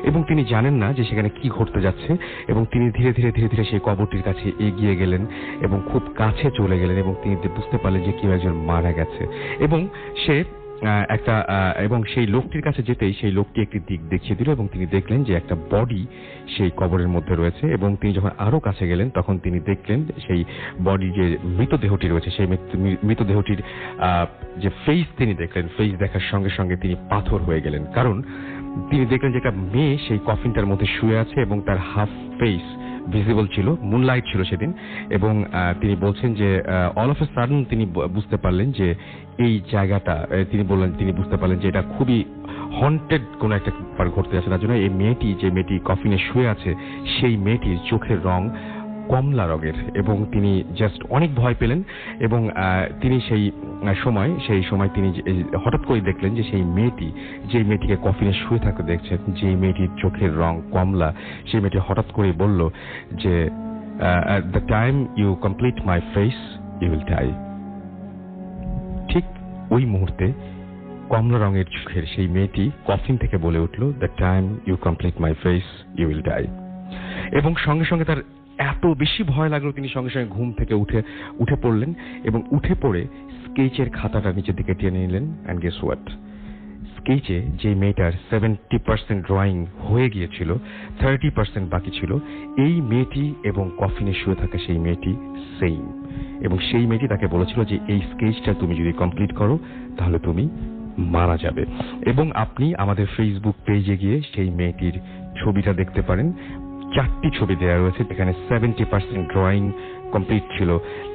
এবং তিনি জানেন না যে সেখানে কি ঘটতে যাচ্ছে এবং তিনি ধীরে ধীরে ধীরে ধীরে সেই কবরটির কাছে এগিয়ে গেলেন এবং খুব কাছে চলে গেলেন এবং তিনি বুঝতে পারলেন যে কেউ একজন মারা গেছে এবং সে এবং সেই লোকটির কাছে যেতেই সেই লোকটি একটি দিক দেখিয়ে দিল এবং তিনি দেখলেন যে একটা বডি সেই কবরের মধ্যে রয়েছে এবং তিনি যখন আরো কাছে গেলেন তখন তিনি দেখলেন সেই বডি, যে মৃতদেহটি রয়েছে, সেই মৃতদেহটির যে ফেস তিনি দেখলেন, ফেস দেখার সঙ্গে সঙ্গে তিনি পাথর হয়ে গেলেন, কারণ তিনি দেখলেন যে একটা মেয়ে সেই কফিনটার মধ্যে শুয়ে আছে এবং তার হাফ ফেস ভিজিবল ছিল, মুনলাইট ছিল সেদিন এবং তিনি বলছেন যে অল অফ এ সাডেন তিনি বুঝতে পারলেন যে এই জায়গাটা, তিনি বুঝতে পারলেন যে এটা খুবই হন্টেড কোনো একটা ব্যাপার ঘটতে যাচ্ছে। তার জন্য এই মেয়েটি, যে মেয়েটি কফিনে শুয়ে আছে, সেই মেয়েটির চোখের রং কমলা রঙের এবং তিনি জাস্ট অনেক ভয় পেলেন এবং তিনি সেই সময় তিনি হঠাৎ করে দেখলেন যে সেই মেয়েটি, যে মেয়েটিকে কফিনে শুয়ে থাকতে দেখছেন, যে মেয়েটির চোখের রং কমলা, সেই মেয়েটি হঠাৎ করে বলল যে the time you complete my face you will die. ঠিক ওই মুহূর্তে কমলা রঙের চোখের সেই মেয়েটি কফিন থেকে বলে উঠল, the time you complete my face you will die. এবং সঙ্গে সঙ্গে তার এত বেশি ভয় লাগলো, তিনি সঙ্গে সঙ্গে ঘুম থেকে উঠে পড়লেন এবং উঠে পড়ে স্কেচের খাতাটা নিচের দিকে টেনে নিলেন। অ্যান্ড গেস হোয়াট, স্কেচে যে মেয়েটার 70% ড্রয়িং হয়ে গিয়েছিল, 30% বাকি ছিল, এই মেয়েটি এবং কফিনে শুয়ে থাকা সেই মেয়েটি সেম এবং সেই মেয়েটি তাকে বলেছিল যে এই স্কেচটা তুমি যদি কমপ্লিট করো তাহলে তুমি মারা যাবে। এবং আপনি আমাদের ফেসবুক পেজে গিয়ে সেই মেয়েটির ছবিটা দেখতে পারেন। 4টি ছবি দেওয়া রয়েছে যেখানে 70% ড্রয়িং কমপ্লিট ছিল,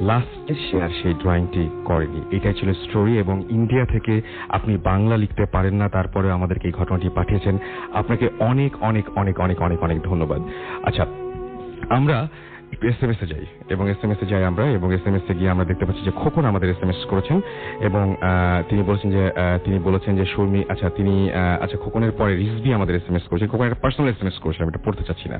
লাস্টে সে আর সেই ড্রয়িংটি করেনি। এটাই ছিল স্টোরি এবং ইন্ডিয়া থেকে আপনি বাংলা লিখতে পারেন না, তারপরে আমাদেরকে এই ঘটনাটি পাঠিয়েছেন। আপনাকে অনেক অনেক অনেক অনেক অনেক অনেক ধন্যবাদ। আচ্ছা, আমরা একটু এসএমএস এ যাই এবং এসএমএস এ যাই আমরা এবং এসএমএস এ গিয়ে আমরা দেখতে পাচ্ছি যে খোকন আমাদের এসএমএস করেছেন এবং তিনি বলেছেন যে শর্মী, আচ্ছা খোকনের পরে রিজভি আমাদের এসএমএস করেছেন। খোকন একটা পার্সোনাল এসএমএস করেছেন, আমি এটা পড়তে চাচ্ছি না।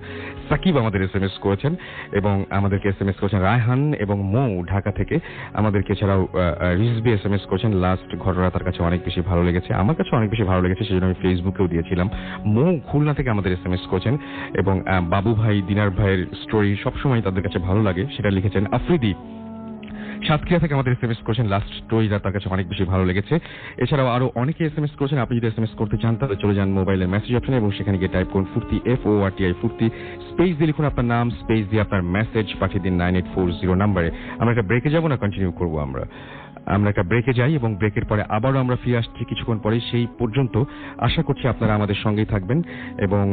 সাকিব আমাদের এসএমএস করেছেন এবং আমাদেরকে এসএমএস করেছেন রায়হান এবং মৌ ঢাকা থেকে আমাদেরকে, এছাড়াও রিজভি এসএমএস করেছেন। লাস্ট ঘটনা তার কাছে অনেক বেশি ভালো লেগেছে, আমার কাছে অনেক বেশি ভালো লেগেছে, সেজন্য আমি ফেসবুকেও দিয়েছিলাম। মৌ খুলনা থেকে আমাদের এসএমএস করেছেন এবং বাবু ভাই, দিনার ভাইয়ের স্টোরি সবসময় তাদের কাছে ভালো লাগে, সেটা লিখেছেন। আফ্রিদি সাতক্ষীরা থেকে আমাদের এসএমএস করেছেন, লাস্ট স্টোরিটা তার কাছে অনেক বেশি ভালো লেগেছে। এছাড়াও আরো অনেকে এসএমএস করেছেন। আপনি যদি এসএমএস করতে চান তাহলে চলে যান মোবাইলের মেসেজ অপশনে এবং সেখানে গিয়ে টাইপ করুন ফুর্তি, FORTI ফুর্তি, স্পেস দিয়ে লিখুন আপনার নাম, স্পেস দিয়ে আপনার মেসেজ পাঠিয়ে দিন 9840 নম্বরে। আমরা একটা ব্রেকে যাবো না কন্টিনিউ করবো? আমরা একটা ব্রেকে যাই এবং ব্রেকের পরে আবারও আমরা ফিরে আসছি কিছুক্ষণ পরে। সেই পর্যন্ত আশা করছি আপনারা আমাদের সঙ্গেই থাকবেন এবং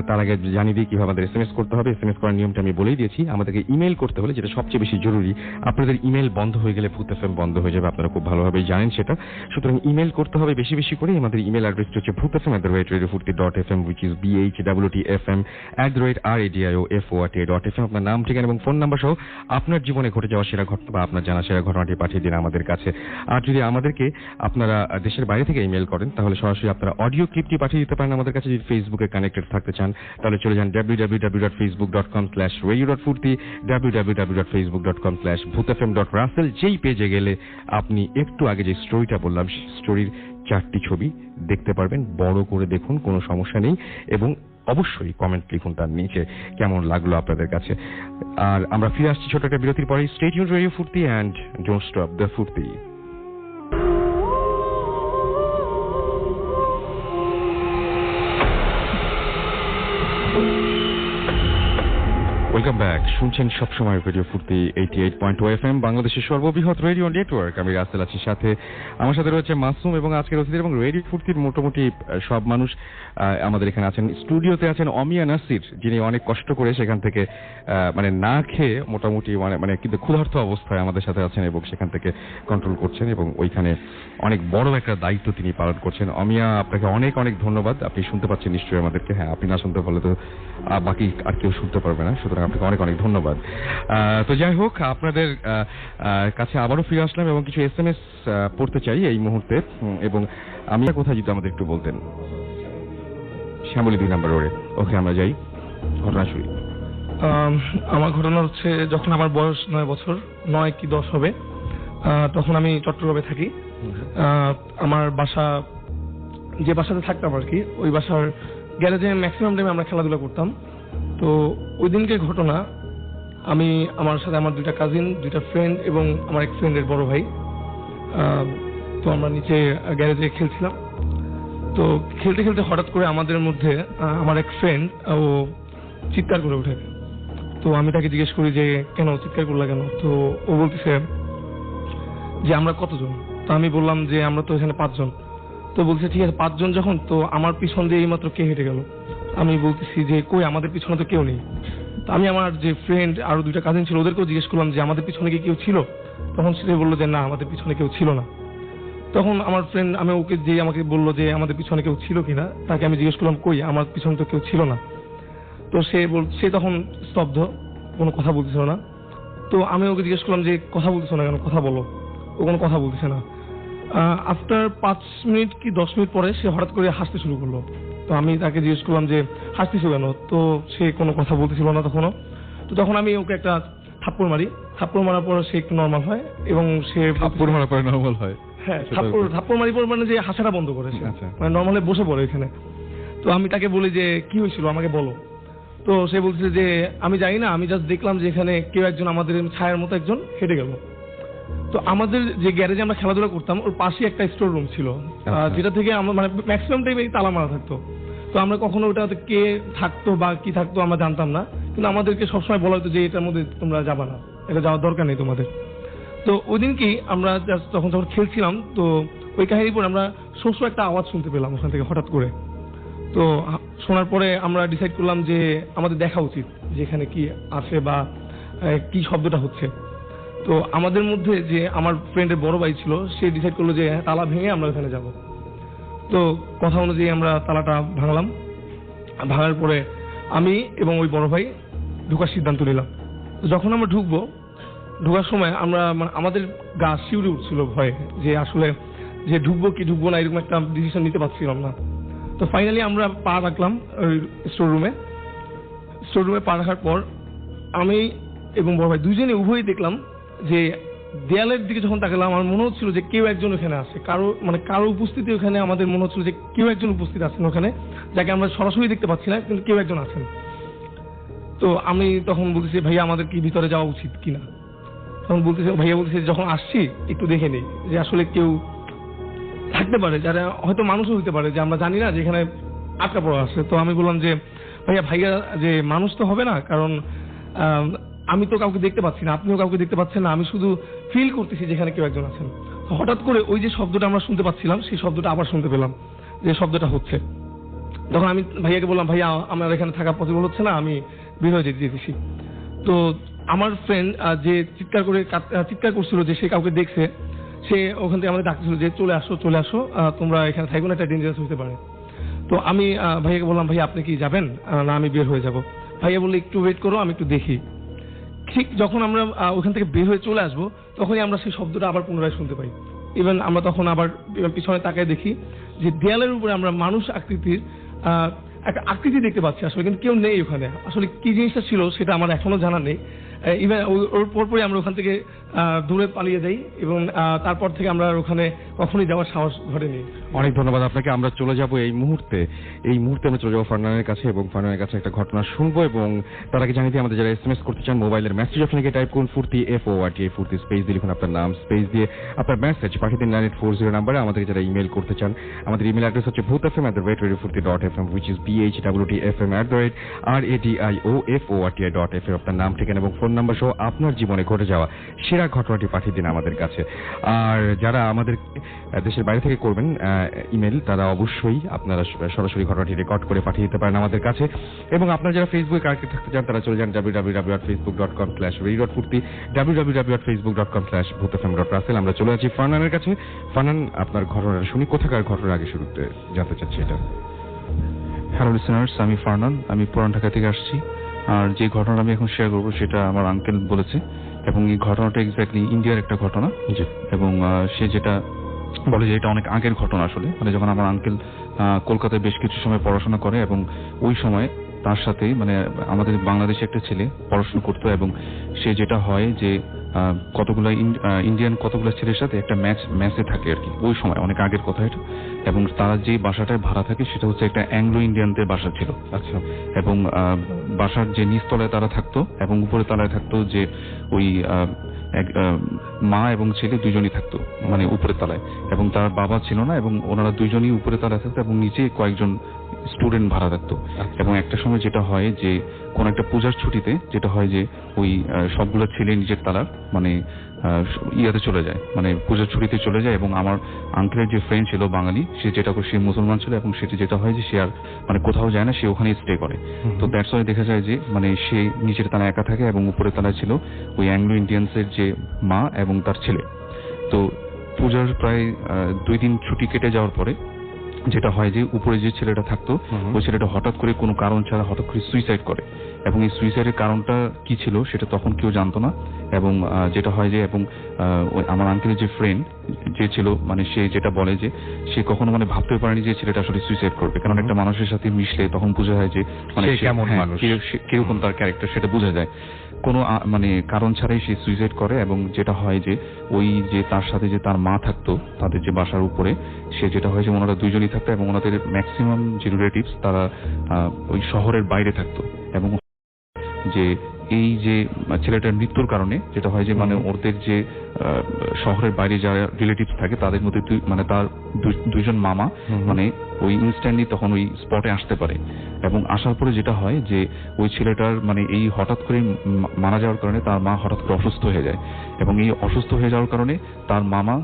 তার আগে জানিয়ে দিই কিভাবে আমাদের এসএমএস করতে হবে। এসএমএস করার নিয়মটা আমি বলেই দিয়েছি। আমাদেরকে ইমেল করতে হলে, যেটা সবচেয়ে বেশি জরুরি, আপনাদের ইমেল বন্ধ হয়ে গেলে ভূত এফএম বন্ধ হয়ে যাবে, আপনারা খুব ভালোভাবেই জানেন সেটা। সুতরাং ইমেল করতে হবে বেশি বেশি করে। আমাদের ইমেল অ্যাড্রেসটি হচ্ছে bhutfm@radiofurti.fm, which is bhwtfm@radiofurti.fm। আপনার নাম, ঠিকানা এবং ফোন নাম্বার সহ আপনার জীবনে ঘটে যাওয়া সেরা ঘটনা বা আপনার জানা সেরা ঘটনাটি পাঠিয়ে দিন আমাদের কাছে। আর যদি আমাদেরকে আপনারা দেশের বাইরে থেকে ইমেল করেন তাহলে সরাসরি আপনারা অডিও ক্লিপটি পাঠিয়ে দিতে পারেন আমাদের কাছে। যদি ফেসবুকে কানেক্টেড থাকতে চান তাহলে চলে যান www.facebook.com/radiofurti, www.facebook.com/bhutfm.russell। যেই পেজে গেলে আপনি একটু আগে যে স্টোরিটা বললাম সেই স্টোরির 4টি ছবি দেখতে পারবেন। বড় করে দেখুন, কোনো সমস্যা নেই এবং অবশ্যই কমেন্ট লিখুন তার নিচে কেমন লাগলো আপনাদের কাছে। আর আমরা ফিরে আসছি ছোট একটা বিরতির পরে। স্টে টিউনড রেডিও ফুর্তি অ্যান্ড ডোন্ট স্টপ দ্য ফুর্তি। Welcome back. শুনছেন সবসময় রেডিও ফুর্তি 88.2 FM বাংলাদেশের সর্ববৃহৎ রেডিও নেটওয়ার্ক। আমি রাসেল আছি, সাথে আমার সাথে রয়েছে মাসুম এবং আজকের অতিথি এবং রেডিও ফুর্তির মোটামুটি সব মানুষ আমাদের এখানে আছেন। স্টুডিওতে আছেন অমিয়া নাসির, যিনি অনেক কষ্ট করে সেখান থেকে মানে না খেয়ে মোটামুটি মানে কিন্তু ক্ষুধার্ত অবস্থায় আমাদের সাথে আছেন এবং সেখান থেকে কন্ট্রোল করছেন এবং ওইখানে অনেক বড় একটা দায়িত্ব তিনি পালন করছেন। অমিয়া, আপনাকে অনেক অনেক ধন্যবাদ। আপনি শুনতে পাচ্ছেন নিশ্চয়ই আমাদেরকে। হ্যাঁ, আপনি না শুনতে পারলে তো বাকি আর কেউ শুনতে পারবে না, সুতরাং আপনাকে অনেক অনেক ধন্যবাদ। তো যাই হোক, আপনাদের কাছে আবারও ফিরে আসলাম এবং কিছু SMS পড়তে চাই এই মুহূর্তে। এবং আমি কোথায় যেতে আমাদের একটু বলতেন? শ্যামলী 2 নম্বর রোডে। ওকে, আমরা যাই, ঘটনা শুরু। আমার ঘটনা হচ্ছে, যখন আমার বয়স 9 বছর, 9 কি 10 হবে, তখন আমি চট্টগ্রামে থাকি। আমার বাসা, যে বাসাতে থাকতাম আর কি, ওই বাসার গ্যারেজে ম্যাক্সিমাম টাইমে আমরা খেলাধুলা করতাম। তো ওই দিনকে ঘটনা, আমি আমার সাথে আমার 2টা কাজিন, 2টা ফ্রেন্ড এবং আমার এক ফ্রেন্ডের বড় ভাই, তো আমরা নিচে গ্যারেজে খেলছিলাম। তো খেলতে খেলতে হঠাৎ করে আমাদের মধ্যে আমার এক ফ্রেন্ড ও চিৎকার করে ওঠে। তো আমি তাকে জিজ্ঞেস করি যে কেন চিৎকার করলা কেন? তো ও বলতেছে যে আমরা কতজন? তো আমি বললাম যে আমরা তো এখানে 5 জন। তো বলছে ঠিক আছে 5 জন যখন, তো আমার পিছন দিয়ে এইমাত্র কে হেঁটে গেল? আমি বলতেছি যে কই, আমাদের পিছনে তো কেউ নেই। তো আমি আমার যে ফ্রেন্ড আরো 2টা কাজিন ছিল ওদেরকেও জিজ্ঞেস করলাম যে আমাদের পিছনে কি কেউ ছিল? তখন সে বললো যে না, আমাদের পিছনে কেউ ছিল না। তখন আমার ফ্রেন্ড, আমি ওকে যে আমাকে বললো যে আমাদের পিছনে কেউ ছিল কিনা, তাকে আমি জিজ্ঞেস করলাম কই, আমার পিছনে তো কেউ ছিল না। তো সে তখন স্তব্ধ, কোনো কথা বলতেছিল না। তো আমি ওকে জিজ্ঞেস করলাম যে কথা বলতেছো না কেন, কথা বলো। ও কোনো কথা বলতেছে না। আফটার 5 মিনিট কি 10 মিনিট পরে সে হঠাৎ করে হাসতে শুরু করলো। তো আমি তাকে জিজ্ঞেস করলাম যে হাসতেছো কেন? তো সে কোনো কথা বলতেছিল না তখনও। তো তখন আমি ওকে একটা থাপ্পড় মারি। থাপ্পড় মারার পর সে একটু নর্মাল হয় এবং সে থাপ্পড় মারার পরে নরমাল হয়? হ্যাঁ, থাপ্পড় মারি পর মানে যে হাসাটা বন্ধ করে সে, মানে নর্মালি বসে পড়ে এখানে। তো আমি তাকে বলি যে কি হয়েছিল আমাকে বলো। তো সে বলছে যে আমি জানি না, আমি জাস্ট দেখলাম যে এখানে কেউ একজন আমাদের ছায়ার মতো একজন হেঁটে গেল। তো আমাদের যে গ্যারেজে আমরা খেলাধুলা করতাম ওর পাশে একটা স্টোর রুম ছিল, যেটা থেকে আমরা মানে ম্যাক্সিমাম টাইমে তালা মারা থাকতো। তো আমরা কখনো ওটাতে কে থাকতো বা কি থাকতো আমরা জানতাম না, কিন্তু আমাদেরকে সবসময় বলা হতো যে এটার মধ্যে তোমরা যাবা না, এটা যাওয়ার দরকার নেই তোমাদের। তো ওই দিন কি আমরা যখন খেলছিলাম, তো ওই কাহিনীর পর আমরা শোষো একটা আওয়াজ শুনতে পেলাম ওখান থেকে হঠাৎ করে। তো শোনার পরে আমরা ডিসাইড করলাম যে আমাদের দেখা উচিত যে এখানে কি আছে বা কি শব্দটা হচ্ছে। তো আমাদের মধ্যে যে আমার ফ্রেন্ডের বড় ভাই ছিল, সে ডিসাইড করলো যে তালা ভেঙে আমরা ওখানে যাব। তো কথা অনুযায়ী আমরা তালাটা ভাঙলাম। ভাঙার পরে আমি এবং ওই বড় ভাই ঢোকার সিদ্ধান্ত নিলাম। তো যখন আমরা ঢোকার সময় আমরা মানে আমাদের গা শিউরে উঠছিল ভয়ে, যে আসলে যে ঢুকবো কি ঢুকবো না এরকম একটা ডিসিশন নিতে পারছিলাম না। তো ফাইনালি আমরা পা রাখলাম ওই স্টোর রুমে পা রাখার পর আমি এবং বড় ভাই দুইজনে উভয়ই দেখলাম যে দেয়ালের দিকে যখন তাকালাম আমার মনে হচ্ছিল যে কেউ একজন ওখানে আছে, কারো উপস্থিতি ওখানে আমাদের মনে হচ্ছিল যে কেউ একজন উপস্থিত আছেন ওখানে, যাকে আমরা সরাসরি দেখতে পাচ্ছি না, কিন্তু কেউ একজন আছেন। তো আমি তখন বলতেছি ভাইয়া আমাদের কি ভিতরে যাওয়া উচিত কিনা। তখন ভাইয়া বলতেছে যখন আসছি একটু দেখে নেই যে আসলে কেউ থাকতে পারে, যারা হয়তো মানুষও হতে পারে, যে আমরা জানি না, যেখানে আটকা পড়া আছে। তো আমি বললাম যে ভাইয়া যে মানুষ তো হবে না, কারণ আমি তো কাউকে দেখতে পাচ্ছি না, আপনিও কাউকে দেখতে পাচ্ছেন না, আমি শুধু ফিল করতেছি যেখানে কেউ একজন আছেন। হঠাৎ করে ওই যে শব্দটা আমরা শুনতে পাচ্ছিলাম, সেই শব্দটা আবার শুনতে পেলাম, যে শব্দটা হচ্ছে। তখন আমি ভাইয়াকে বললাম ভাইয়া আমার এখানে থাকা পসিবল হচ্ছে না, আমি বের হয়ে যেতেছি। তো আমার ফ্রেন্ড যে চিৎকার করছিল যে সে কাউকে দেখছে, সে ওখান থেকে আমাদের ডাকছিল যে চলে আসো তোমরা এখানে থাকো না, এটা ডেঞ্জারাস হতে পারে। তো আমি ভাইয়াকে বললাম ভাইয়া আপনি কি যাবেন? না আমি বের হয়ে যাব। ভাইয়া বললে একটু ওয়েট করো, আমি একটু দেখি। ঠিক যখন আমরা ওখান থেকে বের হয়ে চলে আসবো, তখনই আমরা সেই শব্দটা আবার পুনরায় শুনতে পাই। ইভেন আমরা তখন আবার পিছনে তাকায় দেখি যে দেয়ালের উপরে আমরা মানুষ আকৃতির একটা আকৃতি দেখতে পাচ্ছি আসলে, কিন্তু কেউ নেই ওখানে। আসলে কি জিনিসটা ছিল সেটা আমার এখনো জানা নেই। ইভেন ওর পরপরই আমরা ওখান থেকে দূরে পালিয়ে যাই এবং তারপর থেকে আমরা আর ওখানে কখনোই যাওয়ার সাহস ঘটেনি। অনেক ধন্যবাদ আপনাকে। আমরা চলে যাব এই মুহূর্তে আমরা চলে যাবো ফারনানের কাছে এবং ফারনানের কাছে একটা ঘটনা শুনবো, এবং তার আগে জানিয়ে দিই আমাদের যারা SMS করতে চান মোবাইলের মেসেজ অপশনে গিয়ে টাইপ করুন ফুর্তি FORT, ফুর্তি স্পেস দিয়ে লিখুন আপনার নাম, স্পেস দিয়ে আপনার মেসেজ পাঠিয়ে দিন 9840 নাম্বারে। আমাদেরকে যারা ইমেল করতে চান, আমাদের ইমেল অ্যাড্রেস হচ্ছে bhutfm@radiofurti.fm, which is bhwtfm@radiofurti.fm। আপনার নাম, ঠিকানা এবং ফোন নাম্বার সহ আপনার জীবনে ঘটে যাওয়া সেরা ঘটনাটি পাঠিয়ে দিন আমাদের কাছে। আর যারা আমাদের দেশের বাইরে থেকে করবেন ইমেল, তারা অবশ্যই আপনারা সরাসরি ঘটনাটি রেকর্ড করে পাঠিয়ে দিতে পারেন আমাদের কাছে। এবং আপনারা যারা ফেসবুকে কানেক্টেড থাকতে চান, তারা চলে যান www.facebook.com/radiofurti, www.facebook.com/bhutfm.russell। আমরা চলে যাচ্ছি ফারনানের কাছে। ফারনান, আপনার ঘটনাটা শুনি, কোথাকার ঘটনা আগে শুরুতে জানতে চাচ্ছি এটা। হ্যালো লিসেনার্স, আমি ফারনান, আমি পুরান ঢাকা থেকে আসছি। আর যে ঘটনাটা আমি এখন শেয়ার করবো সেটা আমার আঙ্কেল বলেছে, এবং এই ঘটনাটা এক্স্যাক্টলি ইন্ডিয়ার একটা ঘটনা। এবং সে যেটা বলে যে এটা অনেক আগের ঘটনা আসলে, মানে যখন আমার আঙ্কেল কলকাতায় বেশ কিছু সময় পড়াশোনা করে, এবং ওই সময় তার সাথে মানে আমাদের বাংলাদেশে একটা ছেলে পড়াশোনা করতো, এবং সে যেটা হয় যে কতগুলা ইন্ডিয়ান কতগুলা ছেলের সাথে একটা ম্যাচে থাকে আর কি, ওই সময় অনেক আগের কথা এটা। এবং তারা যে বাসাটায় ভাড়া থাকে সেটা হচ্ছে একটা অ্যাংলো ইন্ডিয়ানদের বাসা ছিল। আচ্ছা। এবং বাসার যে নিচতলায় তারা থাকতো এবং উপরে তলায় থাকতো যে ওই মা এবং ছেলে দুজনই থাকতো, মানে উপরে তলায়, এবং তার বাবা ছিল না, এবং ওনারা দুজনই উপরে তলায় থাকতো এবং নিচে কয়েকজন স্টুডেন্ট ভাড়া থাকতো। এবং একটা সময় যেটা হয় যে কোন একটা পূজার ছুটিতে যেটা হয় যে ওই সবগুলো ছেলে নিজের তালার মানে ইয়াতে চলে যায়, মানে পূজার ছুটিতে চলে যায়। এবং আমার আঙ্কেলের যে ফ্রেন্ড ছিল বাঙালি, সে যেটা সে মুসলমান ছিল, এবং সেটা যেটা হয় যে সে আর মানে কোথাও যায় না, সে ওখানেই স্টে করে। তো দ্যাটস ওয়াই দেখা যায় যে মানে সে নিচের তালায় একা থাকে এবং উপরে তালায় ছিল ওই অ্যাংলো ইন্ডিয়ান্সের যে মা এবং তার ছেলে। তো পূজার প্রায় 2 দিন ছুটি কেটে যাওয়ার পরে যেটা হয় যে উপরে যে ছেলেটা থাকতো ওই ছেলেটা হঠাৎ করে কোনো কারণ ছাড়া হঠাৎ করে সুইসাইড করে, এবং এই সুইসাইডের কারণটা কি ছিল সেটা তখন কেউ জানতো না। এবং যেটা হয় যে এবং আমার আঙ্কেলের যে ফ্রেন্ড যে ছিল, মানে সে যেটা বলে যে সে কখনো মানে ভাবতে পারেনি যে ছেলেটা আসলে সুইসাইড করবে, কারণ একটা মানুষের সাথে মিশলে তখন বোঝা যায় যে মানে কিরকম তার ক্যারেক্টার সেটা বোঝা যায়। কোনো মানে কারণ ছাড়াই সে সুইসাইড করে, এবং যেটা হয় যে ওই যে তার সাথে যে তার মা থাকতো তাদের যে বাসার উপরে, সে যেটা হয় যে ওনারা দুইজনই থাকতো, এবং ওনাদের ম্যাক্সিমাম যে রিলেটিভস তারা ওই শহরের বাইরে থাকতো। এবং যে এই যে ছেলেটার মৃত্যুর কারণে যেটা হয় যে মানে ওদের যে শহরের বাইরে যারা রিলেটিভস থাকে তাদের মধ্যে মানে তার দুইজন মামা মানে ওই ইনস্ট্যান্টলি তখন ওই স্পটে আসতে পারে। এবং আসার পরে যেটা হয় যে ওই ছেলেটার মানে এই হঠাৎ করে মারা যাওয়ার কারণে তার মা হঠাৎ করে অসুস্থ হয়ে যায়, এবং এই অসুস্থ হয়ে যাওয়ার কারণে তার মামা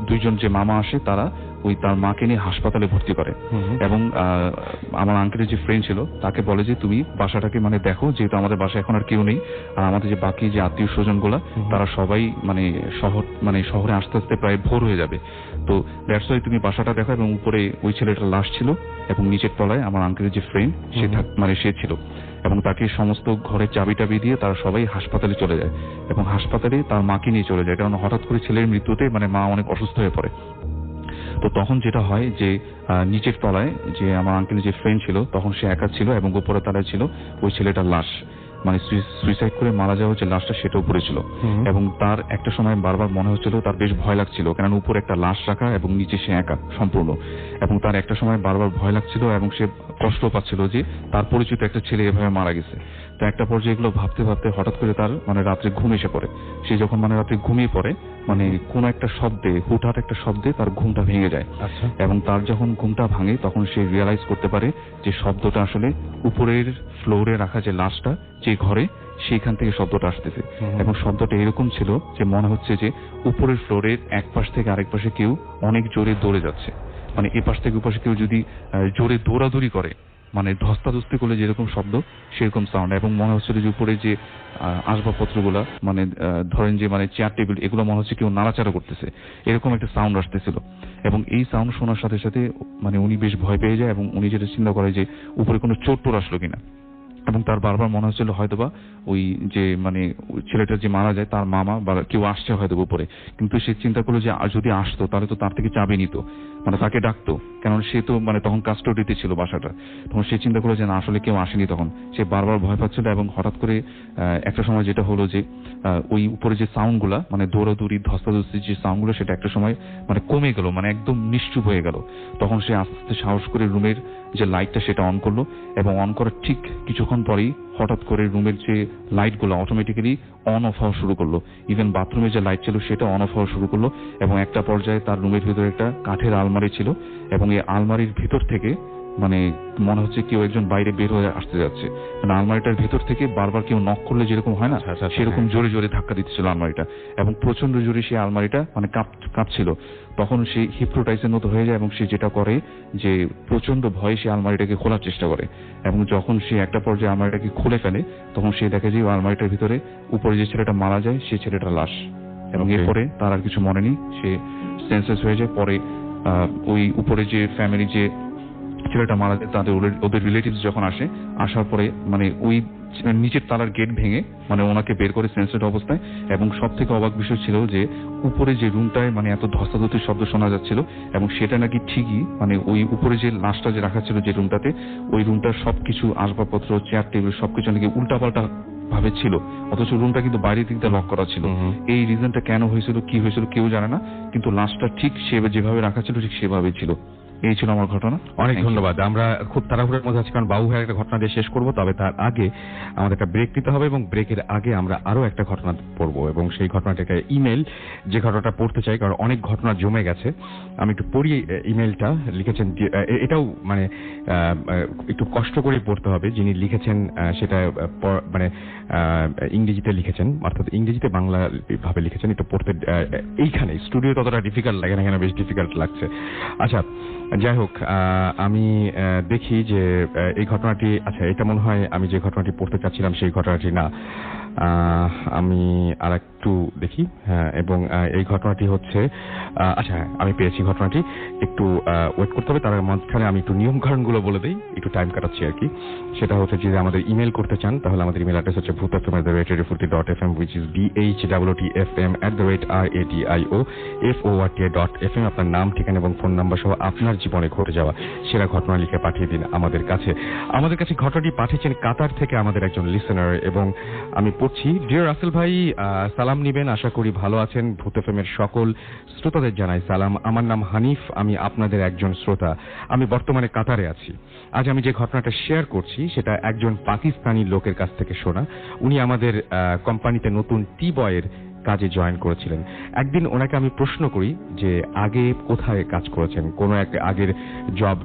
দুইজন যে মামা আসে তারা ওই তার মাকে নিয়ে হাসপাতালে ভর্তি করে। এবং আমার আঙ্কেলের যে ফ্রেন্ড ছিল তাকে বলে যে তুমি বাসাটাকে মানে দেখো, যেহেতু আমাদের বাসায় এখন আর কেউ নেই, আর আমাদের যে বাকি যে আত্মীয় স্বজন গুলা তারা সবাই মানে শহরে আস্তে আস্তে প্রায় ভোর হয়ে যাবে, তো দ্যাটস ওয়াই তুমি বাসাটা দেখো। এবং উপরে ওই ছেলেটার লাশ ছিল, এবং নিচের তলায় আমার আঙ্কেলের যে ফ্রেন্ড সে ছিল, এবং তাকে সমস্ত ঘরের চাবি টাবি দিয়ে তারা সবাই হাসপাতালে চলে যায়, এবং হাসপাতালে তার মাকে নিয়ে চলে যায়, কারণ হঠাৎ করে ছেলের মৃত্যুতে মানে মা অনেক অসুস্থ হয়ে পড়ে। তো তখন যেটা হয় যে নিচের তলায় যে আমার আঙ্কেলের যে ফ্রেন্ড ছিল তখন সে একা ছিল, এবং উপরের তলায় ছিল ওই ছেলেটার লাশ, মানে সুইসাইড করে মারা যাওয়া যে লাশটা সেটা উপরে ছিল। এবং তার একটা সময় বারবার মনে হচ্ছিল তার বেশ ভয় লাগছিল, কারণ উপরে একটা লাশ রাখা এবং নিচে সে একা সম্পূর্ণ। এবং তার একটা সময় বারবার ভয় লাগছিল, এবং সে কষ্ট পাচ্ছিল যে তার পরিচিত একটা ছেলে এভাবে মারা গেছে। তো একটা পর্যায়ে এগুলো ভাবতে ভাবতে হঠাৎ করে তার মানে রাত্রে ঘুম এসে পড়ে। সে যখন মানে রাত্রে ঘুমিয়ে পড়ে, মানে কোনো একটা শব্দে, হুটহাট একটা শব্দে তার ঘুমটা ভেঙে যায়। এবং তার যখন ঘুমটা ভাঙে তখন সে রিয়েলাইজ করতে পারে যে শব্দটা আসলে উপরের ফ্লোরে রাখা যে লাশটা যে ঘরে সেইখান থেকে শব্দটা আসতেছে। এবং শব্দটা এরকম ছিল যে মনে হচ্ছে যে উপরের ফ্লোরের এক পাশ থেকে আরেক পাশে কেউ অনেক জোরে দৌড়ে যাচ্ছে, মানে এ পাশ থেকে ওপাশে কেউ যদি জোরে দৌড়াদৌড়ি করে, মানে ধস্তাধস্তি করলে যেরকম শব্দ সেরকম সাউন্ড। এবং মনে হচ্ছিল যে উপরে যে আসবাবপত্রগুলা মানে ধরেন যে মানে চেয়ার টেবিল এগুলো মনে হচ্ছে কেউ নাড়াচাড়া করতেছে, এরকম একটা সাউন্ড আসতেছিল। এবং এই সাউন্ড শোনার সাথে সাথে মানে উনি বেশ ভয় পেয়ে যায়, এবং উনি যেটা চিন্তা করে যে উপরে কোনো চোর টোর আসলো কিনা। এবং তার বারবার মনে হচ্ছিল হয়তোবা ওই যে মানে ছেলেটা যে মারা যায় তার মামা বা কেউ আসছে হয়তো উপরে, কিন্তু সে চিন্তা করলো যে যদি আসতো তাহলে তো তার থেকে চাবি নিত, মানে তাকে ডাকতো, কারণ সে তো মানে তখন কাস্টোডিতে ছিল বাসাটা। তখন সে চিন্তা করলো যে না আসলে কেউ আসেনি, তখন সে বারবার ভয় পাচ্ছিল। এবং হঠাৎ করে একটা সময় যেটা হলো যে ওই উপরে যে সাউন্ডগুলা মানে দৌড়াদৌড়ি ধস্তাধস্তির যে সাউন্ডগুলো সেটা একটা সময় মানে কমে গেল, মানে একদম নিশ্চুপ হয়ে গেল। তখন সে আস্তে আস্তে সাহস করে রুমের যে লাইটটা সেটা অন করলো, এবং অন করার ঠিক কিছুক্ষণ পরেই হঠাৎ করে রুমের যে লাইটগুলো অটোমেটিক্যালি অন অফ হওয়া শুরু করলো। ইভেন বাথরুমে যে লাইট ছিল সেটা অন অফ হওয়া শুরু করলো, এবং একটা পর্যায়ে তার রুমের ভিতরে একটা কাঠের আলমারি ছিল, এবং এই আলমারির ভিতর থেকে মানে মনে হচ্ছে কেউ একজন বাইরে বের হয়ে আসতে যাচ্ছে, মানে আলমারিটার ভেতর থেকে বারবার কেউ নক করলে যেরকম হয় না সেরকম জোরে জোরে ধাক্কা দিচ্ছিল আলমারিটা, এবং প্রচন্ড জোরে সেই আলমারিটা মানে কাঁপছিল। তখন সে হিপনোটাইজের মতো হয়ে যায়, এবং সে যেটা করে যে প্রচন্ড ভয়ে সে আলমারিটাকে খোলার চেষ্টা করে, এবং যখন সে একটা পর্যায়ে আলমারিটাকে খুলে ফেলে তখন সে দেখে যে আলমারিটার ভিতরে উপরে যে ছেলেটা মারা যায় সেই ছেলেটার লাশ, এবং এরপরে তার আর কিছু মনে নেই, সে সেন্সলেস হয়ে যায়। পরে ওই উপরে যে ফ্যামিলি যে ছেলেটা মারা যায় তাদের ওদের রিলেটিভস যখন আসার পরে মানে ওই নিচের তালার গেট ভেঙে মানে ওনাকে বের করে সেন্সলেস অবস্থায়। এবং সব থেকে অবাক বিষয় ছিল যে উপরে যে রুমটায় মানে এত ধস্তাধস্তির শব্দ শোনা যাচ্ছিল, এবং সেটা নাকি ঠিকই মানে ওই উপরে যে লাশটা যে রাখা ছিল যে রুমটাতে, ওই রুমটার সবকিছু আসবাবপত্র চেয়ার টেবিল সবকিছু নাকি উল্টাপাল্টা ভাবে ছিল, অথচ রুমটা কিন্তু বাইরের দিক দিয়ে লক করা ছিল। এই রিজনটা কেন হয়েছিল কি হয়েছিল কেউ জানে না, কিন্তু লাশটা ঠিক যেভাবে রাখা ছিল ঠিক সেভাবেই ছিল। এই ছিল আমার ঘটনা। অনেক ধন্যবাদ। আমরা খুব তাড়াহুড়োর মধ্যে আছি, কারণ বাবু ভাইয়ের একটা ঘটনা দিয়ে শেষ করব, তবে তার আগে আমাদের একটা ব্রেক নিতে হবে, এবং ব্রেকের আগে আমরা আরো একটা ঘটনা পড়বো, এবং সেই ঘটনাটাকে ইমেল যে ঘটনাটা পড়তে চাই, কারণ অনেক ঘটনা জমে গেছে। আমি একটু পড়ি ইমেলটা লিখেছেন, এটাও মানে একটু কষ্ট করে পড়তে হবে, যিনি লিখেছেন সেটা মানে ইংরেজিতে লিখেছেন, অর্থাৎ ইংরেজিতে বাংলা ভাবে লিখেছেন। একটু পড়তে এইখানে স্টুডিও ততটা ডিফিকাল্ট লাগে না, এখানে বেশ ডিফিকাল্ট লাগছে। আচ্ছা যাই হোক, আমি দেখি যে এই ঘটনাটি, আচ্ছা এটা মনে হয় আমি যে ঘটনাটি পড়তে চাচ্ছিলাম সেই ঘটনাটি না, আমি আর একটু দেখি। হ্যাঁ, এবং এই ঘটনাটি হচ্ছে, আচ্ছা হ্যাঁ আমি পেয়েছি ঘটনাটি, একটু ওয়েট করতে হবে। তার মাঝখানে আমি একটু নিয়ম কারণগুলো বলে দিই, একটু টাইম কাটাচ্ছি আর কি। সেটা হচ্ছে যে আমাদের ইমেল করতে চান তাহলে আমাদের ইমেল অ্যাড্রেস হচ্ছে bhutfm@radio40.fm, which is bhwtfm@radio40.fm। আপনার নাম, ঠিকানা এবং ফোন নাম্বার সহ আপনার জীবনে ঘটে যাওয়া সেরা ঘটনা লিখে পাঠিয়ে দিন আমাদের কাছে। ঘটনাটি পাঠিয়েছেন কাতার থেকে আমাদের একজন লিসেনার, এবং আমি পড়ছি। ডিয়ার রাসেল ভাই, সালাম নিবেন, আশা করি ভালো আছেন। ভূত এফএম-এর সকল শ্রোতাদের জানাই সালাম। আমার নাম হানিফ, আমি আপনাদের একজন শ্রোতা। আমি বর্তমানে কাতারে আছি। আজ আমি যে ঘটনাটা শেয়ার করছি সেটা একজন পাকিস্তানি লোকের কাছ থেকে শোনা। উনি আমাদের কোম্পানিতে নতুন টি বয়ের কাজে জয়েন করেছিলেন। একদিন ওনাকে আমি প্রশ্ন করি যে আগে কোথায় কাজ করেছেন, কোন এক আগের জব,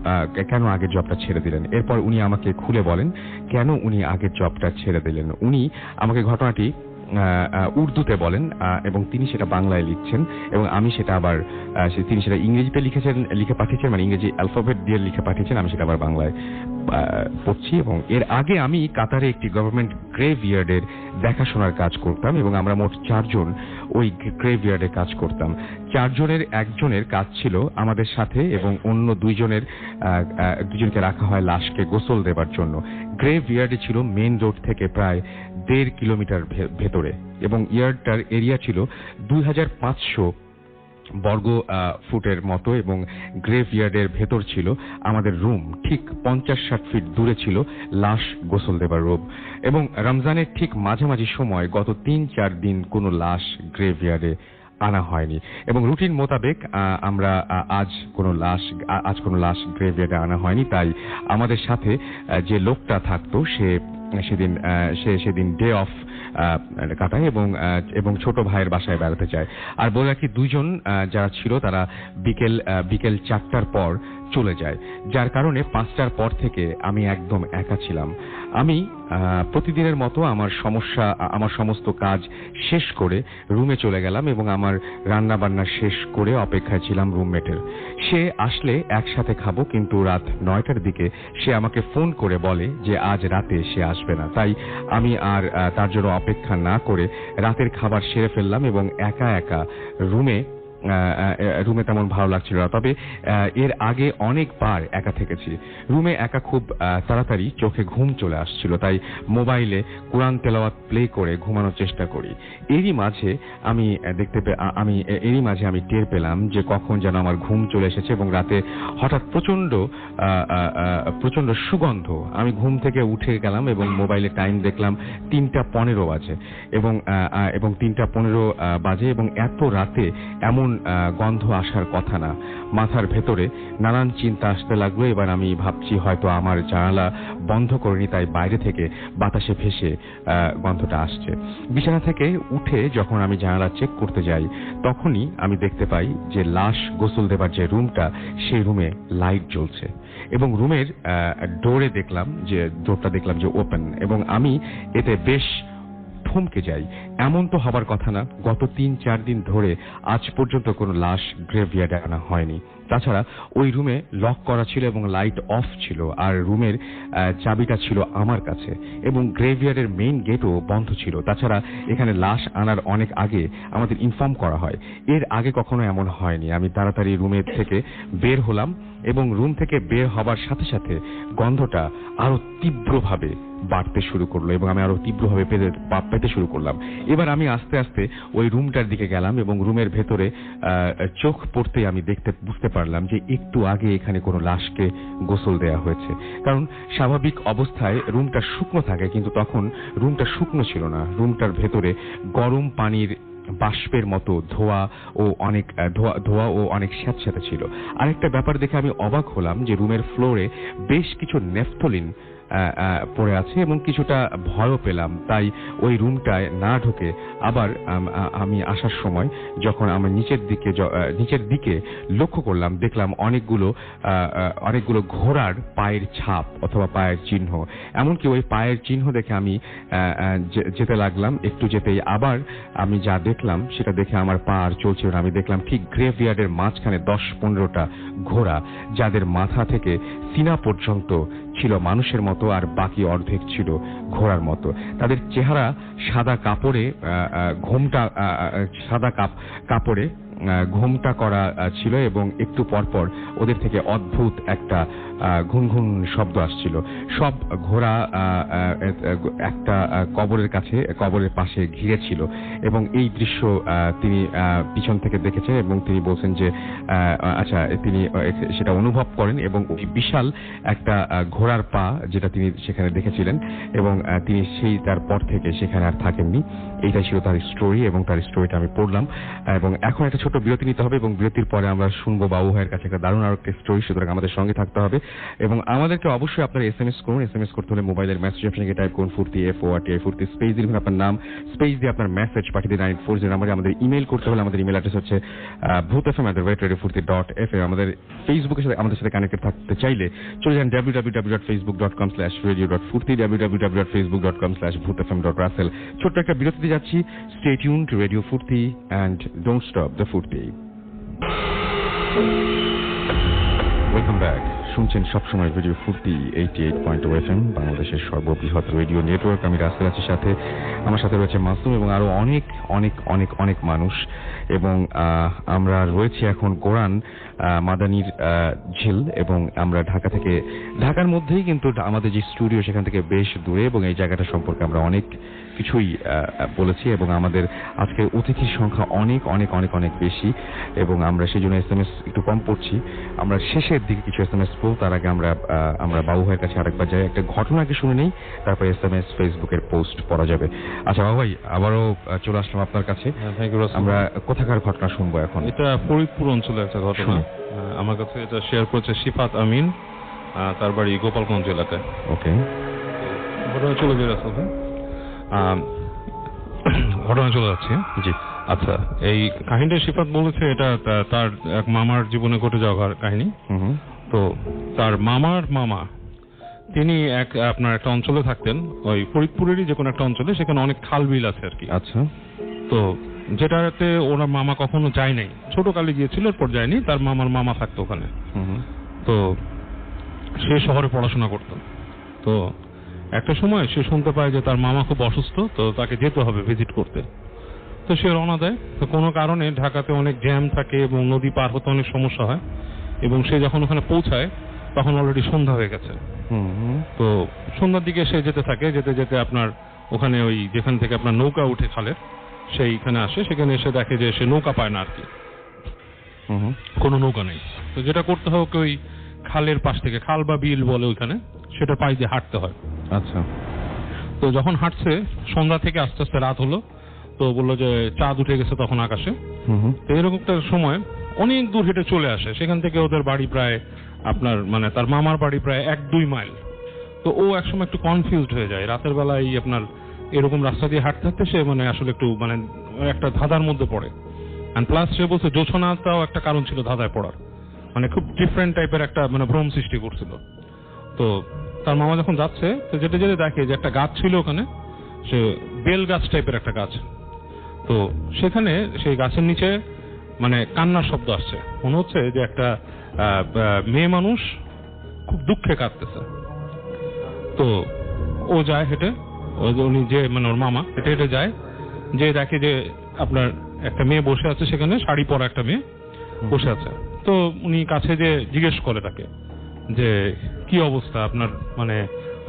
কেন আগের জবটা ছেড়ে দিলেন। এরপর উনি আমাকে খুলে বলেন কেন উনি আগের জবটা ছেড়ে দিলেন। উনি আমাকে ঘটনাটি উর্দুতে বলেন, এবং তিনি সেটা বাংলায় লিখছেন, এবং আমি সেটা আবার তিনি সেটা ইংরেজিতে লিখে পাঠিয়েছেন, মানে ইংরেজি অ্যালফাবেট দিয়ে লিখে পাঠিয়েছেন, আমি সেটা আবার বাংলায় পড়ছি। এবং এর আগে আমি কাতারে একটি গভর্নমেন্ট গ্রেভইয়ার্ডের দেখাশোনার কাজ করতাম, এবং আমরা মোট 4 জন ওই গ্রেভইয়ার্ডে কাজ করতাম। 4 জনের একজনের কাজ ছিল আমাদের সাথে, এবং অন্য দুজনকে রাখা হয় লাশকে গোসল দেবার জন্য। গ্রেভইয়ার্ডে ছিল মেইন রোড থেকে প্রায় 1.5 কিলোমিটার ভেতরে, এবং ইয়ার্ডটার এরিয়া ছিল 2500 বর্গ ফুটের মতো, এবং গ্রেভইয়ার্ডের ভেতর ছিল আমাদের রুম। ঠিক 50-60 ফিট দূরে ছিল লাশ গোসল দেবার রুম, এবং রমজানের ঠিক মাঝামাঝি সময় গত 3-4 দিন কোনো লাশ গ্রেভইয়ার্ডে আনা হয়নি, এবং রুটিন মোতাবেক আমরা আজ কোনো লাশ গ্রেভইয়ার্ডে আনা হয়নি। তাই আমাদের সাথে যে লোকটা থাকতো সে সেদিন ডে অফ কাটায়, এবং ছোট ভাইয়ের বাসায় বেড়াতে যায়। আর বলে রাখি 2 জন যারা ছিল তারা বিকেল 4টার পর চলে যায়, যার কারণে 5টার পর থেকে আমি একদম একা ছিলাম। আমি প্রতিদিনের মতো আমার সমস্ত কাজ শেষ করে রুমে চলে গেলাম, এবং আমার রান্না বান্না শেষ করে অপেক্ষায় ছিলাম রুমমেটের। সে আসলে একসাথে খাবো, কিন্তু রাত 9টার দিকে সে আমাকে ফোন করে বলে যে আজ রাতে সে আসবে না। তাই আমি আর তার জন্য অপেক্ষা না করে রাতের খাবার সেরে ফেললাম, এবং একা একা রুমে রুমে তেমন ভালো লাগছিল না। তবে এর আগে অনেকবার একা থেকেছি। রুমে একা খুব তাড়াতাড়ি চোখে ঘুম চলে আসছিল, তাই মোবাইলে কোরআন তেলাওয়াত প্লে করে ঘুমানোর চেষ্টা করি। এরই মাঝে আমি টের পেলাম যে কখন যেন আমার ঘুম চলে এসেছে এবং রাতে হঠাৎ প্রচন্ড সুগন্ধ। আমি ঘুম থেকে উঠে গেলাম এবং মোবাইলে টাইম দেখলাম 3:15 বাজে এবং 3:15 বাজে এবং এত রাতে এমন গন্ধ আসার কথা না। মাথার ভেতরে নানান চিন্তা আসতে লাগলো। এবার আমি ভাবছি হয়তো আমার জানালা বন্ধ করিনি, তাই বাইরে থেকে বাতাসে ভেসে গন্ধটা আসছে। বিছানা থেকে উঠে যখন আমি জানালা চেক করতে যাই, তখনই আমি দেখতে পাই যে লাশ গোসল দেবার যে রুমটা, সেই রুমে লাইট জ্বলছে এবং রুমের ডোরটা দেখলাম যে ওপেন, এবং আমি এতে বেশ থমকে যাই। এমন তো হবার কথা না, গত 3-4 দিন ধরে আজ পর্যন্ত কোনো লাশ গ্রেভইয়ার্ডে আনা হয়নি। তাছাড়া ওই রুমে লক করা ছিল এবং লাইট অফ ছিল, আর রুমের চাবিটা ছিল আমার কাছে এবং গ্রেভইয়ার্ডের মেইন গেটও বন্ধ ছিল। তাছাড়া এখানে লাশ আনার অনেক আগে আমাদের ইনফর্ম করা হয়, এর আগে কখনো এমন হয়নি। আমি তাড়াতাড়ি রুমের থেকে বের হলাম এবং রুম থেকে বের হবার সাথে সাথে গন্ধটা আরো তীব্রভাবে বাড়তে শুরু করলো এবং আমি আরো তীব্রভাবে পেতে শুরু করলাম। এবার আমি আস্তে আস্তে ওই রুমটার দিকে গেলাম এবং রুমের ভেতরে চোখ পড়তে আমি বুঝতে পারলাম যে একটু আগে এখানে কোনো লাশকে গোসল দেওয়া হয়েছে। কারণ স্বাভাবিক অবস্থায় রুমটা শুকনো থাকে, কিন্তু তখন রুমটা শুকনো ছিল না। রুমটার ভেতরে গরম পানির বাষ্পের মতো ধোয়া ও অনেক স্যাঁতস্যাঁতে ছিল। আরেকটা ব্যাপার দেখে আমি অবাক হলাম যে রুমের ফ্লোরে বেশ কিছু নেফথলিন পড়ে আছে এবং কিছুটা ভয়ও পেলাম। তাই ওই রুমটায় না ঢুকে আবার আমি আসার সময় যখন আমি নিচের দিকে লক্ষ্য করলাম, দেখলাম অনেকগুলো ঘোড়ার পায়ের ছাপ অথবা পায়ের চিহ্ন। এমনকি ওই পায়ের চিহ্ন দেখে আমি যেতে লাগলাম। একটু যেতেই আবার আমি যা দেখলাম সেটা দেখে আমার পা আর চলছিল না। আমি দেখলাম ঠিক গ্রেভইয়ার্ডের মাঝখানে 10-15টা ঘোড়া, যাদের মাথা থেকে সিনা পর্যন্ত ছিল মানুষের মতো আর বাকি অর্ধেক ছিল ঘোড়ার মতো। তাদের চেহারা সাদা কাপড়ে ঘোমটা করা ছিল এবং একটু পরপর ওদের থেকে অদ্ভুত একটা ঘুনঘুন শব্দ আসছিল। সব ঘোড়া একটা কবরের পাশে ঘিরে ছিল এবং এই দৃশ্য তিনি পিছন থেকে দেখেছেন এবং তিনি বলছেন যে তিনি সেটা অনুভব করেন এবং ওই বিশাল একটা ঘোড়ার পা যেটা তিনি সেখানে দেখেছিলেন এবং তিনি তারপর থেকে সেখানে আর থাকেননি। এইটাই ছিল তার স্টোরি এবং তার স্টোরিটা আমি পড়লাম এবং এখন একটা ছোট বিরতি নিতে হবে এবং বিরতির পরে আমরা শুনবো বাবু ভাইয়ের কাছে একটা দারুণ আর একটা স্টোরি। সুতরাং আমাদের সঙ্গে থাকতে হবে এবং আমাদেরকে অবশ্যই আপনারা এসএমএস করুন। এসএমএস করতে হলে মোবাইলের মেসেজ অপশনে টাইপ করুন ফুর্তি FORTI ফুর্তি স্পেস দিয়ে আপনার নাম, স্পেস দিয়ে আপনার মেসেজ পাঠিয়ে দিন 940 নাম্বারে। আমাদের ইমেল করতে হলে আমাদের ইমেল অ্যাড্রেস হচ্ছে bhutfm@radiofurti.fm। আমাদের ফেসবুকের সাথে আমাদের সাথে কানেক্টেড থাকতে চাইলে চলে যান www.facebook.com/radio.furti www.facebook.com/bhutfm.russell। ছোট্ট একটা বিরতিতে যাচ্ছি। Stay tuned to Radio Furti and don't stop the Furti. Welcome back. শুনছেন সবসময় রেডিও ফুর্তি 88.2 FM, বাংলাদেশের সর্ববৃহৎ রেডিও নেটওয়ার্ক। আমি রাসেল আছি সাথে, আমার সাথে রয়েছে মাসুম এবং আরো অনেক অনেক অনেক অনেক মানুষ। এবং আমরা রয়েছি এখন কোরআন মাদানির ঝিল এবং আমরা ঢাকার মধ্যেই, কিন্তু আমাদের যে স্টুডিও সেখান থেকে বেশ দূরে এবং এই জায়গাটা সম্পর্কে আমরা অনেক কিছুই বলেছি এবং আমাদের আজকে অতিথির সংখ্যা অনেক অনেক অনেক অনেক বেশি এবং আমরা সেই জন্য SMS একটু কম পড়ছি। আমরা শেষের দিকে কিছু SMS পড়ব, তার আগে আমরা বাবু ভাইয়ের কাছে আরেকবার যাই, একটা ঘটনাকে শুনে নেই, তারপর SMS ফেসবুকের পোস্ট পড়া যাবে। আচ্ছা বাবু ভাই, আবারও চলে আসলাম আপনার কাছে। আমরা কোথাকার ঘটনা শুনবো এখন? এটা ফরিদপুর অঞ্চলের একটা ঘটনা। আমার কাছে এটা শেয়ার করেছে শিফাত আমিন, তার বাড়ি গোপালগঞ্জ এলাকায়। ওকে, ঘটনা চলে যাচ্ছে। জি আচ্ছা, এই কাহিনীটা শিফাত বলেছে এটা তার এক মামার জীবনে ঘটে যাওয়া কাহিনী। তো তার মামার মামা তিনি আপনার একটা অঞ্চলে থাকতেন, ওই ফরিদপুরেরই যে কোনো একটা অঞ্চলে, সেখানে অনেক খাল বিল আছে আর কি। আচ্ছা, তো যেটাতে ওনার মামা কখনো যায় নাই, ছোট কালে গিয়েছিল, এরপর যায়নি। তার মামার মামা থাকতো ওখানে। তো সে শহরে পড়াশোনা করতো। তো একটা সময় সে শুনতে পায় যে তার মামা খুব অসুস্থ, তো তাকে যেতে হবে ভিজিট করতে। তো সে রওনা দেয়। তো কোনো কারণে ঢাকাতে অনেক জ্যাম থাকে এবং নদী পার হতে অনেক সমস্যা হয়, এবং সে যখন ওখানে পৌঁছায় তখন অলরেডি সন্ধ্যা হয়ে গেছে। তো সন্ধ্যার দিকে সে যেতে থাকে, যেতে যেতে আপনার ওখানে ওই যেখান থেকে আপনার নৌকা উঠে খালের সেইখানে আসে, সেখানে এসে দেখে যে সে নৌকা পায় না আর কি, কোনো নৌকা নেই। তো যেটা করতে হয় ওকে ওই খালের পাশ থেকে, খাল বা বিল বলে ওইখানে, সেটা পাশ দিয়ে হাঁটতে হয়। আচ্ছা। তো যখন হাঁটছে সন্ধ্যা থেকে আস্তে আস্তে রাত হলো, তো বললো যে চাঁদ উঠে গেছে তখন আকাশে। তো এরকম একটা সময় অনেক দূর হেঁটে চলে আসে, সেখান থেকে ওদের বাড়ি প্রায় আপনার মানে তার মামার বাড়ি প্রায় 1-2 মাইল। তো ও একসময় একটু কনফিউজড হয়ে যায় রাতের বেলায় আপনার এরকম রাস্তা দিয়ে হাঁটতে হাঁটতে, সে মানে আসলে একটু মানে একটা ধাঁধার মধ্যে পড়ে। অ্যান্ড প্লাস সে বলছে জোছনাটাও একটা কারণ ছিল ধাঁধায় পড়ার, মানে খুব ডিফারেন্ট টাইপের একটা মানে ভ্রম সৃষ্টি করছিল। তো তার মামা যখন যাচ্ছে, তো যেতে যেতে দেখে যে একটা গাছ ছিল ওখানে, সে বেল গাছ টাইপের একটা গাছ। তো সেখানে সেই গাছের নিচে মানে কান্নার শব্দ আসছে, মনে হচ্ছে যে একটা মেয়ে মানুষ খুব দুঃখে কাঁদতেছে। তো ও যায় হেঁটে, উনি যে মানে ওর মামা হেঁটে হেঁটে যায়, যে দেখে যে আপনার একটা মেয়ে বসে আছে সেখানে, শাড়ি পরা একটা মেয়ে বসে আছে। তো উনি কাছে যে জিজ্ঞেস করে তাকে যে কি অবস্থা আপনার, মানে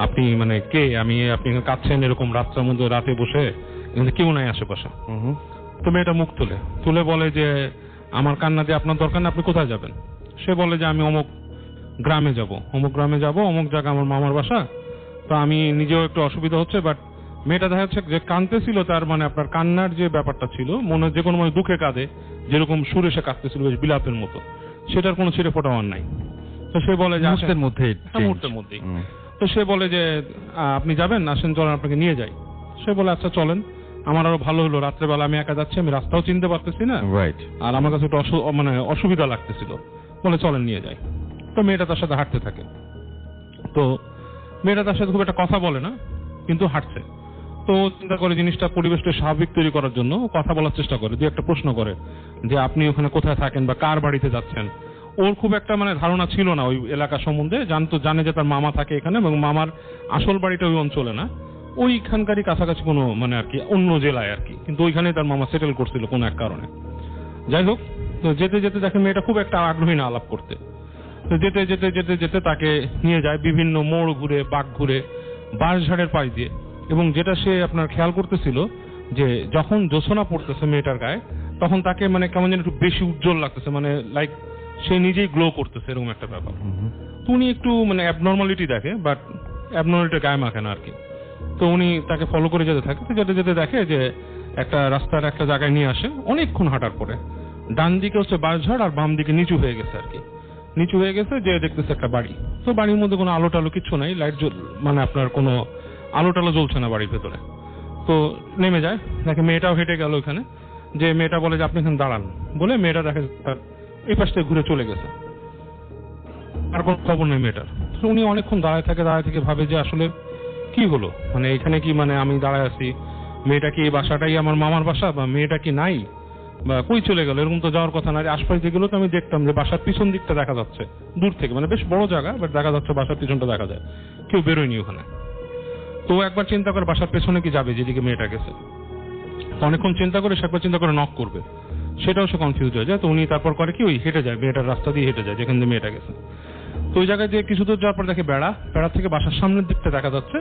আপনি মানে কে, আপনি কাঁদছেন এরকম রাত্রের মধ্যে, রাতে বসে, কিন্তু কেউ নাই আশেপাশে। তো মেয়েটা মুখ তুলে বলে যে আমার কান্না দিয়ে আপনার দরকার না, আপনি কোথায় যাবেন? সে বলে যে আমি অমুক গ্রামে যাব, অমুক জায়গা আমার মামার বাসা। তো আমি নিজেও একটু অসুবিধা হচ্ছে, বাট মেয়েটা দেখা যাচ্ছে যে কাঁদতেছিল, তার মানে আপনার কান্নার যে ব্যাপারটা ছিল, মনে যে কোনো মানে দুঃখে কাঁদে, যেরকম সুরে সে কাঁদতেছিল বেশ বিলাপের মতো, সেটার কোনো ছিঁড়ে ফোটা আর নাই। তো সে বলে যে মুহূর্তের মধ্যেই। তো সে বলে যে আপনি যাবেন, আসেন চলেন আপনাকে নিয়ে যাই। সে বলে আচ্ছা চলেন, আমার আরো ভালো হলো, রাত্রেবেলা আমি একা যাচ্ছি, আমি রাস্তাও চিনতে পারতেছি না, আর আমার কাছে একটু মানে অসুবিধা লাগতেছিল, বলে চলেন নিয়ে যাই। তো মেয়েটা তার সাথে হাঁটতে থাকে। তো মেয়েটা তার সাথে খুব একটা কথা বলে না, কিন্তু হাঁটছে। তো চিন্তা করে জিনিসটা পরিবেশটা স্বাভাবিক তৈরি করার জন্য কথা বলার চেষ্টা করে, যে একটা প্রশ্ন করে যে আপনি ওখানে কোথায় থাকেন বা কার বাড়িতে যাচ্ছেন। ওর খুব একটা মানে ধারণা ছিল না ওই এলাকা সম্বন্ধে, জানে যে তার মামা থাকে এখানে, এবং মামার আসল বাড়িটা ওই অঞ্চলে না, ওইখানকারই কাছাকাছি কোনো মানে আর কি অন্য জেলায় আর কি, কিন্তু ওইখানেই তার মামা সেটেল করছিল কোনো এক কারণে। যাই হোক, তো যেতে যেতে দেখে মেয়েটা খুব একটা আগ্রহী না আলাপ করতে। তো যেতে যেতে যেতে যেতে তাকে নিয়ে যায় বিভিন্ন মোড় ঘুরে, বাঁক ঘুরে, বাঁশঝাড়ের পাশ দিয়ে। এবং যেটা সে আপনার খেয়াল করতেছিল যে যখন জোছনা পড়তেছে মেয়েটার গায়ে, তখন তাকে মানে কেমন যেন একটু বেশি উজ্জ্বল লাগতেছে, মানে লাইক সে নিজেই গ্লো করতেছে, এরকম একটা ব্যাপার। তো উনি একটু মানে অ্যাবনর্মালিটি দেখে, বাট অ্যাবনর্মালিটি গায়ে মাখে না আর কি। তো উনি তাকে ফলো করে যেতে থাকে। তো যেতে যেতে দেখে যে একটা রাস্তার একটা জায়গায় নিয়ে আসে, অনেকক্ষণ হাঁটার পরে ডান দিকে হচ্ছে বাঁশঝাড় আর বাম দিকে নিচু হয়ে গেছে আর কি, নিচু হয়ে গেছে, যে দেখতেছে একটা বাড়ি। তো বাড়ির মধ্যে কোনো আলো টালো কিছু নাই, লাইট মানে আপনার কোনো আলো টালো জ্বলছে না বাড়ির ভেতরে। তো নেমে যায়, দেখে মেয়েটাও হেঁটে গেল ওখানে, যে মেয়েটা বলে যে আপনি এখানে দাঁড়ান, বলে মেয়েটা দেখে তার এই পাশ থেকে ঘুরে চলে গেছে, আর কোনো খবর নেই মেয়েটার। তো উনি অনেকক্ষণ দাঁড়ায় থেকে ভাবে যে আসলে কি হলো, মানে এখানে কি মানে আমি দাঁড়ায় আছি, মেয়েটা কি এই বাসাটাই আমার মামার বাসা, বা মেয়েটা কি নাই, বা কই চলে গেল, এরকম তো যাওয়ার কথা না। আশপাশ যেগুলো তো আমি দেখতাম যে বাসার পিছন দিকটা দেখা যাচ্ছে দূর থেকে, মানে বেশ বড় জায়গা, বাট দেখা যাচ্ছে বাসার পিছনটা দেখা যায়, কেউ বেরোয়নি ওখানে। তো একবার চিন্তা করে বাসার পেছনে কি যাবে যেদিকে মেয়েটা গেছে। অনেকক্ষণ চিন্তা করে সে একবার চিন্তা করে নক করবে, সেটাও সে কনফিউজ হয়ে যায়। তো উনি তারপর করে কি ওই হেঁটে যায়, মেয়েটার রাস্তা দিয়ে হেঁটে যায় যেখান দিয়ে মেয়েটা গেছে। তো ওই জায়গায় যে কিছু দূর যাওয়ার পর দেখে বেড়া থেকে বাসার সামনের দিকটা দেখা যাচ্ছে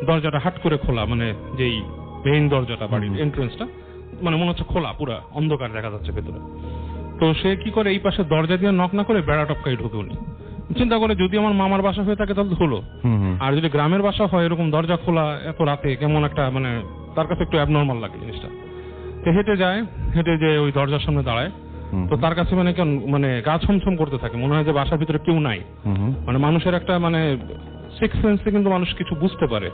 দরজাটা হাট করে খোলা, মানে যেই মেইন দরজাটা, বাড়ির এন্ট্রেন্সটা, মানে মনে হচ্ছে খোলা, পুরা অন্ধকার দেখা যাচ্ছে ভেতরে। তো সে কি করে এই পাশে দরজা দিয়ে নক না করে বেড়া টপকাই ঢুকে উনি চিন্তা করে যদি আমার মামার বাসা হয়ে থাকে তাহলে হলো, আর যদি গ্রামের বাসা হয় এরকম দরজা খোলা এত রাতে কেমন একটা মানে তার কাছে একটু অ্যাবনর্মাল লাগে জিনিসটা। তো হেঁটে যায়, হেঁটে যে ওই দরজার সামনে দাঁড়ায়। তো তার কাছে মানে কেন মানে গা ছমছম করতে থাকে, মনে হয় যে বাসার ভিতরে কেউ নাই। মানে মানুষের একটা মানে সিক্স সেন্সে কিন্তু মানুষ কিছু বুঝতে পারে,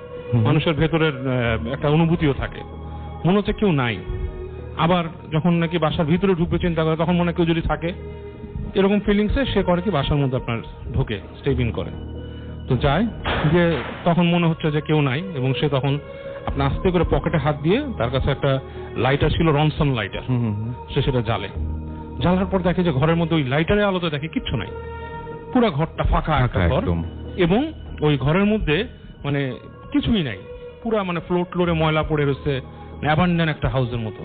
মানুষের ভেতরের একটা অনুভূতিও থাকে, মনে হচ্ছে কেউ নাই। আবার যখন নাকি বাসার ভিতরে ঢুকবে চিন্তা করে, তখন মনে কেউ যদি থাকে, এরকম ফিলিংসে সে করে কি বাসার মধ্যে আপনার ঢোকে, স্টেপ ইন করে। তো যায়, যে তখন মনে হচ্ছে যে কেউ নাই, এবং সে তখন আপনার আস্তে করে পকেটে হাত দিয়ে, তার কাছে একটা লাইটার ছিল, রনসন লাইটার, সে সেটা জ্বালার পর দেখে যে ঘরের মধ্যে ওই লাইটারের আলোতে দেখে কিচ্ছু নাই, পুরো ঘরটা ফাঁকা একটা ঘর, এবং ওই ঘরের মধ্যে মানে কিছুই নাই, পুরা মানে ফ্লোরে ময়লা পড়ে রয়েছে, অ্যাবান্ডন একটা হাউসের মতো।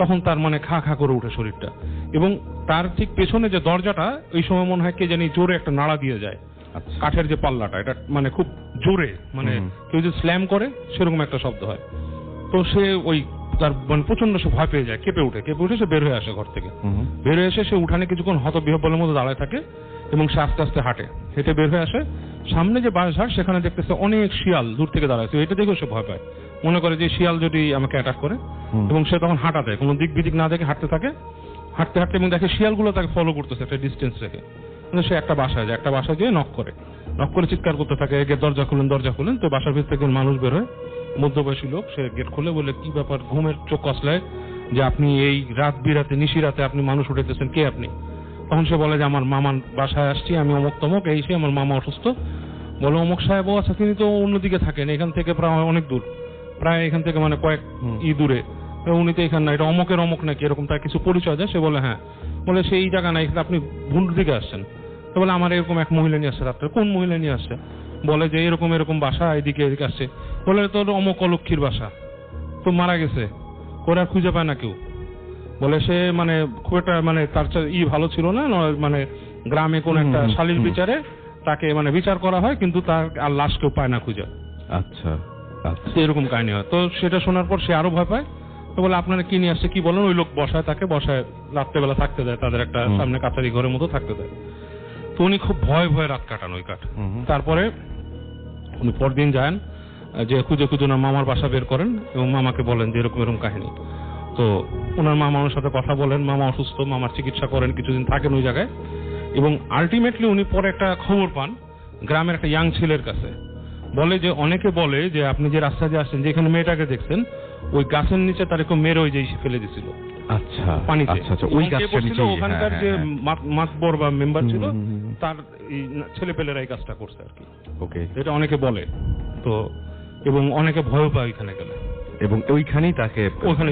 তখন তার মানে খা খা করে উঠে শরীরটা, এবং তার ঠিক পেছনে যে দরজাটা ওই সময় মনে হয় কে জানি জোরে একটা নাড়া দিয়ে যায়, কাঠের যে পাল্লাটা এটা মানে খুব জোরে, মানে কেউ যদি স্ল্যাম করে সেরকম একটা শব্দ হয়। তো সে ওই তার মানে প্রচন্ড সে ভয় পেয়ে যায়, কেঁপে উঠে সে বের হয়ে আসে ঘর থেকে। বের হয়ে এসে সে উঠানে কিছুক্ষণ হতবিহ্বলের মতো দাঁড়ায় থাকে এবং সে আস্তে আস্তে হেঁটে বের হয়ে আসে। সামনে যে বাঁশঝাড় সেখানে দেখতেছে অনেক শিয়াল দূর থেকে দাঁড়াচ্ছে, এটা দেখেও সে ভয় পায়, মনে করে যে শিয়াল যদি আমাকে অ্যাটাক করে, এবং সে তখন হাঁটা দেয়, কোনো দিক বিদিক না দেখে হাঁটতে থাকে, হাঁটতে এবং দেখে শিয়ালগুলো তাকে ফলো করতেছে একটা ডিস্টেন্স রেখে। কিন্তু সে একটা বাসায় যেয়ে নক করে চিৎকার করতে থাকে, দরজা খুলেন। তো বাসার ভিতর থেকে মানুষ বের হয়, মধ্যবয়সী লোক, সে গেট খুলে বলে কি ব্যাপার, ঘুমের চোখ কসলায় যে আপনি এই রাত বিরাতে নিশি রাতে আপনি মানুষ উঠাইতেছেন, কে আপনি? তখন সে বলে যে আমার মামার বাসায় আসছি, আমি অমুক তমুক, এই সে আমার মামা অসুস্থ। বলে অমুক সাহেব, ও আচ্ছা তিনি তো অন্যদিকে থাকেন, এখান থেকে প্রায় অনেক দূর, প্রায় এখান থেকে মানে কয়েক দূরে, উনি তো এখানে না, এটা অমুকের অমুক নাকি এরকম তার কিছু পরিচয় দেয়। সে বলে হ্যাঁ, বলে সেই জায়গা না, এখানে আপনি ভুল দিকে আসছেন। তো বলে আমার এরকম এক মহিলা নিয়ে আসছে রাত্রে। কোন মহিলা নিয়ে আসছে? বলে যে এরকম বাসা, এদিকে আসছে। বলে তোর অমুক অলক্ষীর বাসা, তো মারা গেছে, করে আর খুঁজে পায় না কেউ। বলে সে মানে খুব একটা মানে তার ভালো ছিল না, মানে গ্রামে কোন একটা শালীর বিচারে তাকে মানে বিচার করা হয়, কিন্তু তার আর লাশ কেউ পায় না খুঁজে। আচ্ছা, এরকম কাহিনী হয়। তো সেটা শোনার পর সে আরো ভয় পায়। তো বলে আপনারা কি নিয়ে আসছে, কি বলেন? ওই লোক তাকে বসায় রাত্রেবেলা থাকতে দেয়, তাদের একটা সামনে কাছারি ঘরের মতো থাকতে দেয়। তো উনি খুব ভয়ে রাত কাটান ওই কাঠ। তারপরে উনি পরদিন যান, যে খুঁজে ওনার মামার বাসা বের করেন এবং মামাকে বলেন যে এরকম কাহিনী। তো ওনার মামার সাথে কথা বলেন, মামা অসুস্থ, মামার চিকিৎসা করেন, কিছুদিন থাকেন ওই জায়গায়, এবং আলটিমেটলি উনি পরে একটা খবর পান গ্রামের একটা ইয়াং ছেলের কাছে। বলে যে অনেকে বলে যে আপনি যে রাস্তা দিয়ে আসছেন, যেখানে মেয়েটাকে দেখছেন, ওই গাছের নিচে তার একটু মেরে ওই যে ফেলে দিছিল। আচ্ছা, পানিতে। ওই গাছটার নিচে ওখানকার যে মাতবর বা মেম্বার ছিল, তার ছেলে পেলেরা এই কাজটা করছে আর কি। ওকে, এটা অনেকে বলে। তো এবং অনেকে ভয় পায় ওইখানে গেলে, এবং ওইখানেই তাকে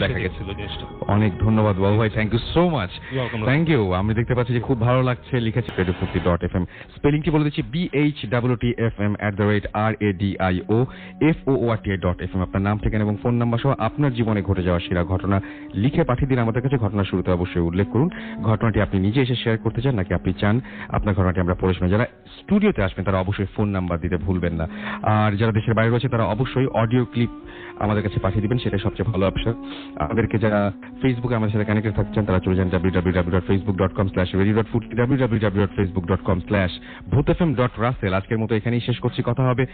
দেখা গেছিল জিনিসটা। অনেক ধন্যবাদ বাবু ভাই, thank you so much. Thank you. আমি দেখতে পাচ্ছি যে খুব ভালো লাগছে, লিখেছি radiofurti.fm, স্পেলিংটি বলে দিচ্ছি BHTTFM@RADIOFOORT.FM। আপনার নাম, ঠিকানা এবং ফোন নাম্বার সহ আপনার জীবনে ঘটে যাওয়া সেরা ঘটনা লিখে পাঠিয়ে দিন আমাদের কাছে। ঘটনার শুরুতে অবশ্যই উল্লেখ করুন ঘটনাটি আপনি নিজে এসে শেয়ার করতে চান নাকি আপনি চান আপনার ঘটনাটি আমরা পড়ে শোনাই। যারা স্টুডিওতে আসবেন তারা অবশ্যই ফোন নাম্বার দিতে ভুলবেন না, আর যারা দেশের বাইরে রয়েছে তারা অবশ্যই অডিও ক্লিপ আমাদের কাছে পাঠিয়ে দিবেন, সেটা সবচেয়ে ভালো অপশন। আমাদেরকে যারা ফেসবুকে আমাদের সাথে কানেক্টেড থাকছেন তারা চলে যান www.facebook.com/radio.furti, www.facebook.com/bhutfm.russell। আজকের মতো এখানেই শেষ করছি, কথা হবে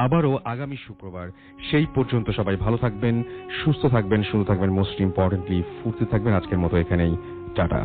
আবারও আগামী শুক্রবার। সেই পর্যন্ত সবাই ভালো থাকবেন, সুস্থ থাকবেন, শুনতে থাকবেন, মোস্ট ইম্পর্টেন্টলি ফুর্তি থাকবেন। আজকের মতো এখানেই টাটা।